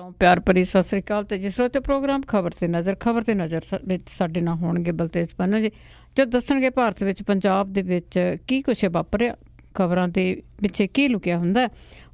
ਵੱਲੋਂ ਪਿਆਰ ਭਰੀ ਸਤਿ ਸ੍ਰੀ ਅਕਾਲ। ਤੇ ਜਿਸ ਰੋਤੇ ਪ੍ਰੋਗਰਾਮ ਖਬਰ ਤੇ ਨਜ਼ਰ ਵਿੱਚ ਸਾਡੇ ਨਾਲ ਹੋਣਗੇ ਬਲਤੇਜ ਪੰਨੂ ਜੀ, ਜੋ ਦੱਸਣਗੇ ਭਾਰਤ ਵਿੱਚ ਪੰਜਾਬ ਦੇ ਵਿੱਚ ਕੀ ਕੁਛ ਵਾਪਰਿਆ, ਖਬਰਾਂ ਦੇ ਪਿੱਛੇ ਕੀ ਲੁਕਿਆ ਹੁੰਦਾ।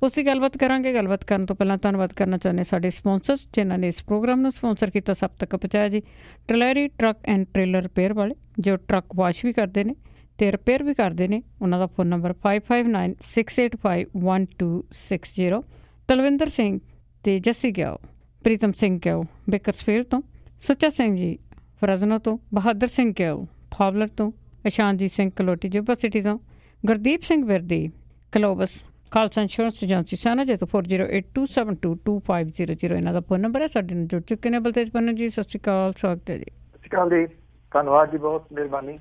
ਉਸ ਦੀ ਗੱਲਬਾਤ ਕਰਾਂਗੇ। ਗੱਲਬਾਤ ਕਰਨ ਤੋਂ ਪਹਿਲਾਂ ਧੰਨਵਾਦ ਕਰਨਾ ਚਾਹੁੰਦੇ ਸਾਡੇ ਸਪੋਂਸਰਸ ਜਿਨ੍ਹਾਂ ਨੇ ਇਸ ਪ੍ਰੋਗਰਾਮ ਨੂੰ ਸਪੋਂਸਰ ਕੀਤਾ, ਸਭ ਤੱਕ ਪਹੁੰਚਾਇਆ ਜੀ। ਟਲੈਰੀ ਟਰੱਕ ਐਂਡ ਟ੍ਰੇਲਰ ਰਿਪੇਅਰ ਵਾਲੇ, ਜੋ ਟਰੱਕ ਵਾਸ਼ ਵੀ ਕਰਦੇ ਨੇ ਅਤੇ ਰਿਪੇਅਰ ਵੀ ਕਰਦੇ ਨੇ। ਉਹਨਾਂ ਦਾ ਫ਼ੋਨ ਨੰਬਰ 5596851260। ਤਲਵਿੰਦਰ ਸਿੰਘ ਅਤੇ ਜੱਸੀ ਗਿਆਓ, ਪ੍ਰੀਤਮ ਸਿੰਘ ਗਿਆਓ ਬੇਕਰਸਫੀਲਡ ਤੋਂ, ਸੁੱਚਾ ਸਿੰਘ ਜੀ ਫਰਜ਼ਨੋ ਤੋਂ, ਬਹਾਦਰ ਸਿੰਘ ਗਿਆਓ ਫਾਵਲਰ ਤੋਂ, ਇਸ਼ਾਨਜੀਤ ਸਿੰਘ ਕਲੋਟੀ ਜੁਬਾ ਸਿਟੀ ਤੋਂ, ਗੁਰਦੀਪ ਸਿੰਘ ਵਿਰਦੀ ਕਲੋਬਸ ਖਾਲਸਾ ਇੰਸ਼ੋਰੈਂਸ ਏਜੰਸੀ ਸਾਨਾ ਜੇ ਤੋਂ 4082722500 ਇਹਨਾਂ ਦਾ ਫ਼ੋਨ ਨੰਬਰ ਹੈ। ਸਾਡੇ ਨਾਲ ਜੁੜ ਚੁੱਕੇ ਨੇ ਬਲਤੇਜ ਪੰਨੂ ਜੀ। ਸਤਿ ਸ਼੍ਰੀ ਅਕਾਲ, ਸਵਾਗਤ ਹੈ ਜੀ। ਸਤਿ ਸ਼੍ਰੀ ਅਕਾਲ ਜੀ, ਧੰਨਵਾਦ ਜੀ, ਬਹੁਤ ਮਿਹਰਬਾਨੀ।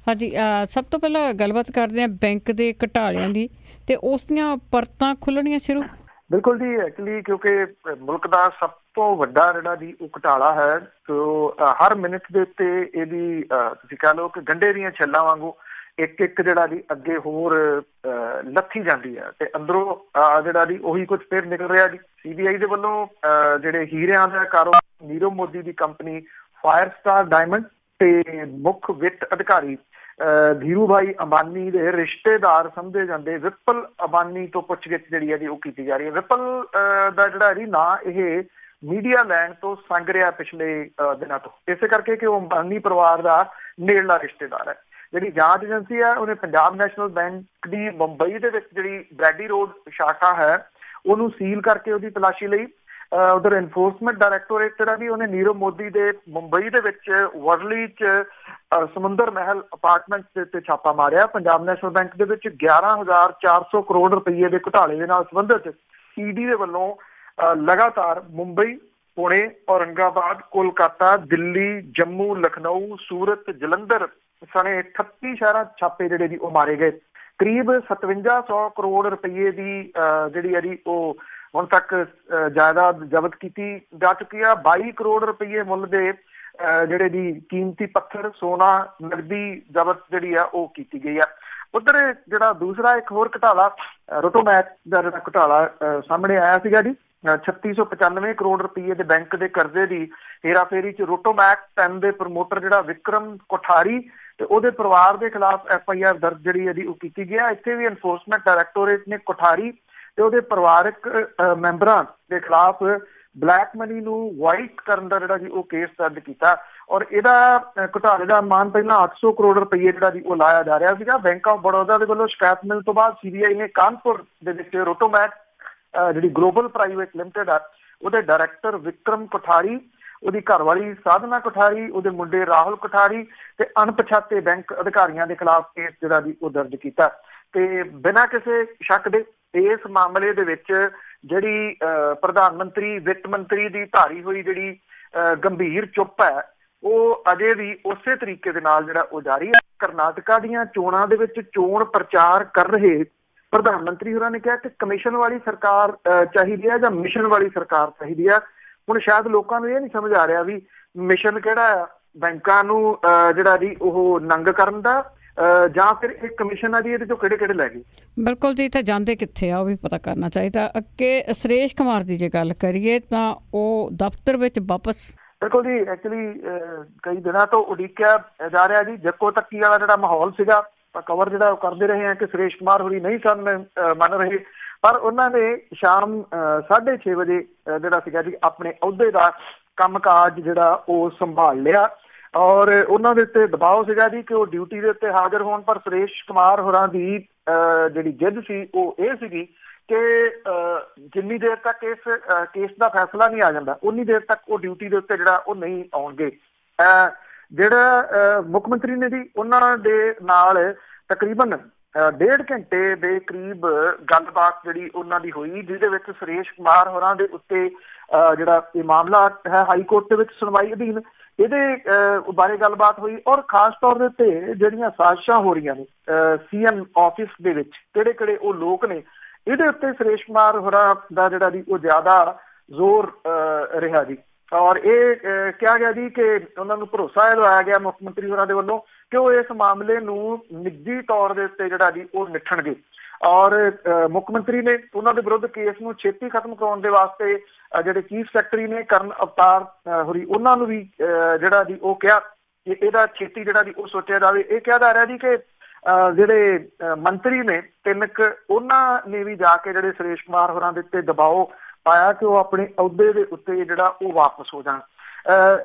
ਹਾਂਜੀ, ਸਭ ਤੋਂ ਪਹਿਲਾਂ ਗੱਲਬਾਤ ਕਰਦੇ ਹਾਂ ਬੈਂਕ ਦੇ ਘੁਟਾਲਿਆਂ ਦੀ, ਅਤੇ ਉਸ ਦੀਆਂ ਪਰਤਾਂ ਖੁੱਲ੍ਹਣੀਆਂ ਸ਼ੁਰੂ। ਬਿਲਕੁਲ ਜੀ, ਐਕਚੁਅਲੀ ਕਿਉਂਕਿ ਮੁਲਕ ਦਾ ਸਭ ਤੋਂ ਵੱਡਾ ਜਿਹੜਾ ਜੀ ਉਹ ਘੁਟਾਲਾ ਹੈ, ਸੋ ਹਰ ਮਿੰਟ ਦੇ ਉੱਤੇ ਇਹਦੀ ਤੁਸੀਂ ਕਹਿ ਲਓ ਕਿ ਗੰਢੇ ਦੀਆਂ ਛੱਲਾਂ ਵਾਂਗੂ ਇੱਕ ਜਿਹੜਾ ਜੀ ਅੱਗੇ ਹੋਰ ਲੱਥੀ ਜਾਂਦੀ ਹੈ, ਤੇ ਅੰਦਰੋਂ ਜਿਹੜਾ ਜੀ ਉਹੀ ਕੁਝ ਫਿਰ ਨਿਕਲ ਰਿਹਾ ਜੀ। CBI ਦੇ ਵੱਲੋਂ ਜਿਹੜੇ ਹੀਰਿਆਂ ਦਾ ਕਾਰੋਬਾਰ ਨੀਰਵ ਮੋਦੀ ਦੀ ਕੰਪਨੀ ਫਾਇਰ ਸਟਾਰ ਡਾਇਮੰਡ ਤੇ ਮੁੱਖ ਵਿੱਤ ਅਧਿਕਾਰੀ ਧੀਰੂ ਭਾਈ ਅੰਬਾਨੀ ਦੇ ਰਿਸ਼ਤੇਦਾਰ ਸਮਝੇ ਜਾਂਦੇ ਵਿਪਲ ਅੰਬਾਨੀ ਤੋਂ ਪੁੱਛਗਿੱਛ ਜਿਹੜੀ ਹੈ ਜੀ ਉਹ ਕੀਤੀ ਜਾ ਰਹੀ ਹੈ। ਵਿਪਲ ਦਾ ਜਿਹੜਾ ਜੀ ਨਾਂ ਇਹ ਮੀਡੀਆ ਲੈਂਡ ਤੋਂ ਸੰਗ ਰਿਹਾ ਪਿਛਲੇ ਦਿਨਾਂ ਤੋਂ, ਇਸੇ ਕਰਕੇ ਕਿ ਉਹ ਅੰਬਾਨੀ ਪਰਿਵਾਰ ਦਾ ਨੇੜਲਾ ਰਿਸ਼ਤੇਦਾਰ ਹੈ। ਜਿਹੜੀ ਜਾਂਚ ਏਜੰਸੀ ਹੈ ਉਹਨੇ ਪੰਜਾਬ ਨੈਸ਼ਨਲ ਬੈਂਕ ਦੀ ਮੁੰਬਈ ਦੇ ਵਿੱਚ ਜਿਹੜੀ ਬਰੈਡੀ ਰੋਡ ਸ਼ਾਖਾ ਹੈ ਉਹਨੂੰ ਸੀਲ ਕਰਕੇ ਉਹਦੀ ਤਲਾਸ਼ੀ ਲਈ। ਉਧਰ ਐਨਫੋਰਸਮੈਂਟ ਡਾਇਰੈਕਟੋਰੇਟ ਜਿਹੜਾ ਵੀ ਉਹਨੇ ਨੀਰਵ ਮੋਦੀ ਦੇ ਮੁੰਬਈ ਦੇ ਵਿੱਚ ਵਰਲੀ 'ਚ ਸਮੁੰਦਰ ਮਹਿਲ ਅਪਾਰਟਮੈਂਟ ਦੇ ਉੱਤੇ ਛਾਪਾ ਮਾਰਿਆ। ਪੰਜਾਬ ਨੈਸ਼ਨਲ ਬੈਂਕ ਦੇ ਵਿੱਚ 11,400 ਕਰੋੜ ਰੁਪਈਏ ਦੇ ਘੁਟਾਲੇ ਦੇ ਨਾਲ ਸੰਬੰਧਿਤ ED ਦੇ ਵੱਲੋਂ ਲਗਾਤਾਰ ਮੁੰਬਈ, ਪੁਣੇ, ਔਰੰਗਾਬਾਦ, ਕੋਲਕਾਤਾ, ਦਿੱਲੀ, ਜੰਮੂ, ਲਖਨਊ, ਸੂਰਤ, ਜਲੰਧਰ ਸਣੇ 38 ਸ਼ਹਿਰਾਂ ਛਾਪੇ ਜਿਹੜੇ ਜੀ ਉਹ ਮਾਰੇ ਗਏ। ਕਰੀਬ 5700 ਕਰੋੜ ਰੁਪਈਏ ਦੀ ਜਿਹੜੀ ਹੈ ਜੀ ਉਹ ਹੁਣ ਤੱਕ ਜਾਇਦਾਦ ਜ਼ਬਤ ਕੀਤੀ ਜਾ ਚੁੱਕੀ ਆ। 22 ਕਰੋੜ ਰੁਪਈਏ ਮੁੱਲ ਦੇ ਜਿਹੜੇ ਦੀ ਕੀਮਤੀ ਪੱਥਰ, ਸੋਨਾ, ਨਕਦੀ ਜ਼ਬਤ ਜਿਹੜੀ ਆ ਉਹ ਕੀਤੀ ਗਈ ਆ। ਉੱਧਰ ਜਿਹੜਾ ਦੂਸਰਾ ਇੱਕ ਹੋਰ ਘੁਟਾਲਾ ਰੋਟੋਮੈਕ ਦਾ ਜਿਹੜਾ ਘੁਟਾਲਾ ਸਾਹਮਣੇ ਆਇਆ ਸੀਗਾ ਜੀ, 3695 ਕਰੋੜ ਰੁਪਈਏ ਦੇ ਬੈਂਕ ਦੇ ਕਰਜ਼ੇ ਦੀ ਹੇਰਾਫੇਰੀ 'ਚ ਰੋਟੋਮੈਕ 10 ਦੇ ਪ੍ਰਮੋਟਰ ਜਿਹੜਾ ਵਿਕਰਮ ਕੋਠਾਰੀ ਤੇ ਉਹਦੇ ਪਰਿਵਾਰ ਦੇ ਖਿਲਾਫ FIR ਦਰਜ ਜਿਹੜੀ ਇਹਦੀ ਉਹ ਕੀਤੀ ਗਿਆ। ਇੱਥੇ ਵੀ ਐਨਫੋਰਸਮੈਂਟ ਡਾਇਰੈਕਟੋਰੇਟ ਨੇ ਕੋਠਾਰੀ ਤੇ ਉਹਦੇ ਪਰਿਵਾਰਕ ਮੈਂਬਰਾਂ ਦੇ ਖਿਲਾਫ ਬਲੈਕ ਮਨੀ ਨੂੰ ਵਾਈਟ ਕਰਨ ਦਾ ਜਿਹੜਾ ਜੀ ਉਹ ਕੇਸ ਦਰਜ ਕੀਤਾ। ਔਰ ਇਹਦਾ ਘੁਟਾਲੇ ਦਾ ਅਨੁਮਾਨ ਪਹਿਲਾਂ 800 ਕਰੋੜ ਰੁਪਈਏ ਜਿਹੜਾ ਜੀ ਉਹ ਲਾਇਆ ਜਾ ਰਿਹਾ ਸੀਗਾ। ਬੈਂਕ ਆਫ ਬੜੌਦਾ ਦੇ ਵੱਲੋਂ ਸ਼ਿਕਾਇਤ ਮਿਲਣ ਤੋਂ ਬਾਅਦ CBI ਨੇ ਕਾਨਪੁਰ ਦੇ ਵਿੱਚ ਰੋਟੋਮੈਕ ਜਿਹੜੀ ਗਲੋਬਲ ਪ੍ਰਾਈਵੇਟ ਲਿਮਟਿਡ ਆ ਉਹਦੇ ਡਾਇਰੈਕਟਰ ਵਿਕਰਮ ਕੋਠਾਰੀ, ਉਹਦੀ ਘਰਵਾਲੀ ਸਾਧਨਾ ਕੋਠਾਰੀ, ਉਹਦੇ ਮੁੰਡੇ ਰਾਹੁਲ ਕੋਠਾਰੀ ਤੇ ਅਣਪਛਾਤੇ ਬੈਂਕ ਅਧਿਕਾਰੀਆਂ ਦੇ ਖਿਲਾਫ ਕੇਸ ਜਿਹੜਾ ਜੀ ਉਹ ਦਰਜ ਕੀਤਾ। ਤੇ ਬਿਨਾਂ ਕਿਸੇ ਸ਼ੱਕ ਦੇ ਇਸ ਮਾਮਲੇ ਦੇ ਵਿੱਚ ਜਿਹੜੀ ਪ੍ਰਧਾਨ ਮੰਤਰੀ, ਵਿੱਤ ਮੰਤਰੀ ਦੀ ਧਾਰੀ ਹੋਈ ਜਿਹੜੀ ਗੰਭੀਰ ਚੁੱਪ ਹੈ ਉਹ ਅਜੇ ਵੀ ਉਸੇ ਤਰੀਕੇ ਦੇ ਨਾਲ ਜਿਹੜਾ ਉਹ ਜਾਰੀ ਹੈ। ਕਰਨਾਟਕਾ ਦੀਆਂ ਚੋਣਾਂ ਦੇ ਵਿੱਚ ਚੋਣ ਪ੍ਰਚਾਰ ਕਰ ਰਹੇ ਪ੍ਰਧਾਨ ਮੰਤਰੀ ਹੋਰਾਂ ਨੇ ਕਿਹਾ ਕਿ ਕਮਿਸ਼ਨ ਵਾਲੀ ਸਰਕਾਰ ਚਾਹੀਦੀ ਹੈ ਜਾਂ ਮਿਸ਼ਨ ਵਾਲੀ ਸਰਕਾਰ ਚਾਹੀਦੀ ਹੈ। ਹੁਣ ਸ਼ਾਇਦ ਲੋਕਾਂ ਨੂੰ ਇਹ ਨਹੀਂ ਸਮਝ ਆ ਰਿਹਾ ਵੀ ਮਿਸ਼ਨ ਕਿਹੜਾ ਆ, ਬੈਂਕਾਂ ਨੂੰ ਜਿਹੜਾ ਜੀ ਉਹ ਨੰਗ ਕਰਨ ਦਾ, ਜਾਂ ਫਿਰ ਇਹ ਕਮਿਸ਼ਨ ਆ ਜੀ ਇਹਦੇ ਚੋਂ ਕਿਹੜੇ ਲੈ ਗਏ। ਬਿਲਕੁਲ ਜੀ, ਇੱਥੇ ਜਾਂਦੇ ਕਿੱਥੇ ਆ ਉਹ ਵੀ ਪਤਾ ਕਰਨਾ ਚਾਹੀਦਾ। ਅੱਗੇ ਸੁਰੇਸ਼ ਕੁਮਾਰ ਦੀ ਜੇ ਗੱਲ ਕਰੀਏ ਤਾਂ ਉਹ ਦਫ਼ਤਰ ਵਿੱਚ ਵਾਪਸ। ਬਿਲਕੁਲ ਜੀ, ਐਕਚੁਅਲੀ ਕਈ ਦਿਨਾਂ ਤੋਂ ਉਡੀਕਿਆ ਜਾ ਰਿਹਾ ਜੀ। ਜੱਕੋ ਤੱਕੀ ਵਾਲਾ ਜਿਹੜਾ ਮਾਹੌਲ ਸੀਗਾ, ਕਵਰ ਜਿਹੜਾ ਉਹ ਕਰਦੇ ਰਹੇ ਆ ਕਿ ਸੁਰੇਸ਼ ਕੁਮਾਰ ਹੋਰੀ ਨਹੀਂ ਸਨ ਮੰਨ ਰਹੇ, ਪਰ ਉਹਨਾਂ ਨੇ ਸ਼ਾਮ 6:30 ਵਜੇ ਜਿਹੜਾ ਸੀਗਾ ਜੀ ਆਪਣੇ ਅਹੁਦੇ ਦਾ ਕੰਮਕਾਜ ਜਿਹੜਾ ਉਹ ਸੰਭਾਲ ਲਿਆ। ਔਰ ਉਹਨਾਂ ਦੇ ਉੱਤੇ ਦਬਾਅ ਸੀਗਾ ਜੀ ਕਿ ਉਹ ਡਿਊਟੀ ਦੇ ਉੱਤੇ ਹਾਜ਼ਰ ਹੋਣ, ਪਰ ਸੁਰੇਸ਼ ਕੁਮਾਰ ਹੋਰਾਂ ਦੀ ਜਿਹੜੀ ਜਿੱਦ ਸੀ ਉਹ ਇਹ ਸੀਗੀ ਕਿ ਜਿੰਨੀ ਦੇਰ ਤੱਕ ਇਸ ਕੇਸ ਦਾ ਫੈਸਲਾ ਨਹੀਂ ਆ ਜਾਂਦਾ ਉਨੀ ਦੇਰ ਤੱਕ ਉਹ ਡਿਊਟੀ ਦੇ ਉੱਤੇ ਜਿਹੜਾ ਉਹ ਨਹੀਂ ਆਉਣਗੇ। ਜਿਹੜਾ ਮੁੱਖ ਮੰਤਰੀ ਨੇ ਜੀ ਉਹਨਾਂ ਦੇ ਨਾਲ ਤਕਰੀਬਨ 1.5 ਘੰਟੇ ਦੇ ਕਰੀਬ ਗੱਲਬਾਤ ਜਿਹੜੀ ਉਹਨਾਂ ਦੀ ਹੋਈ, ਜਿਹਦੇ ਵਿੱਚ ਸੁਰੇਸ਼ ਕੁਮਾਰ ਹੋਰਾਂ ਦੇ ਉੱਤੇ ਜਿਹੜਾ ਇਹ ਮਾਮਲਾ ਹੈ ਹਾਈ ਕੋਰਟ ਦੇ ਵਿੱਚ ਸੁਣਵਾਈ ਅਧੀਨ, ਇਹਦੇ ਬਾਰੇ ਗੱਲਬਾਤ ਹੋਈ। ਔਰ ਖਾਸ ਤੌਰ ਦੇ ਉੱਤੇ ਜਿਹੜੀਆਂ ਸਾਜ਼ਿਸ਼ਾਂ ਹੋ ਰਹੀਆਂ ਨੇ CM ਆਫਿਸ ਦੇ ਵਿੱਚ, ਕਿਹੜੇ ਉਹ ਲੋਕ ਨੇ, ਇਹਦੇ ਉੱਤੇ ਸੁਰੇਸ਼ ਕੁਮਾਰ ਹੋਰਾਂ ਦਾ ਜਿਹੜਾ ਜੀ ਉਹ ਜ਼ਿਆਦਾ ਜ਼ੋਰ ਰਿਹਾ ਜੀ। ਔਰ ਇਹ ਕਿਹਾ ਗਿਆ ਜੀ ਕਿ ਉਹਨਾਂ ਨੂੰ ਭਰੋਸਾ ਦਿਵਾਇਆ ਗਿਆ ਮੁੱਖ ਮੰਤਰੀ ਹੋਰਾਂ ਦੇ ਵੱਲੋਂ ਕਿ ਉਹ ਇਸ ਮਾਮਲੇ ਨੂੰ ਨਿੱਜੀ ਤੌਰ ਦੇ ਉੱਤੇ ਜਿਹੜਾ ਜੀ ਉਹ ਨਿਪਟਣਗੇ। ਔਰ ਮੁੱਖ ਮੰਤਰੀ ਨੇ ਉਹਨਾਂ ਦੇ ਵਿਰੁੱਧ ਕੇਸ ਨੂੰ ਛੇਤੀ ਖਤਮ ਕਰਾਉਣ ਦੇ ਵਾਸਤੇ ਜਿਹੜੇ ਚੀਫ ਸੈਕਟਰੀ ਨੇ ਕਰਨ ਅਵਤਾਰ ਹੋਰੀ ਉਹਨਾਂ ਨੂੰ ਵੀ ਜਿਹੜਾ ਜੀ ਉਹ ਕਿਹਾ ਕਿ ਇਹਦਾ ਛੇਤੀ ਜਿਹੜਾ ਜੀ ਉਹ ਸੋਚਿਆ ਜਾਵੇ। ਇਹ ਕਿਹਾ ਜਾ ਰਿਹਾ ਜੀ ਕਿ ਜਿਹੜੇ ਮੰਤਰੀ ਨੇ ਤਿੰਨ ਕੁ ਉਹਨਾਂ ਨੇ ਵੀ ਜਾ ਕੇ ਜਿਹੜੇ ਸੁਰੇਸ਼ ਕੁਮਾਰ ਹੋਰਾਂ ਦੇ ਉੱਤੇ ਦਬਾਓ ਪਾਇਆ ਕਿ ਉਹ ਆਪਣੇ ਅਹੁਦੇ ਦੇ ਉੱਤੇ ਜਿਹੜਾ ਉਹ ਵਾਪਸ ਹੋ ਜਾਣ।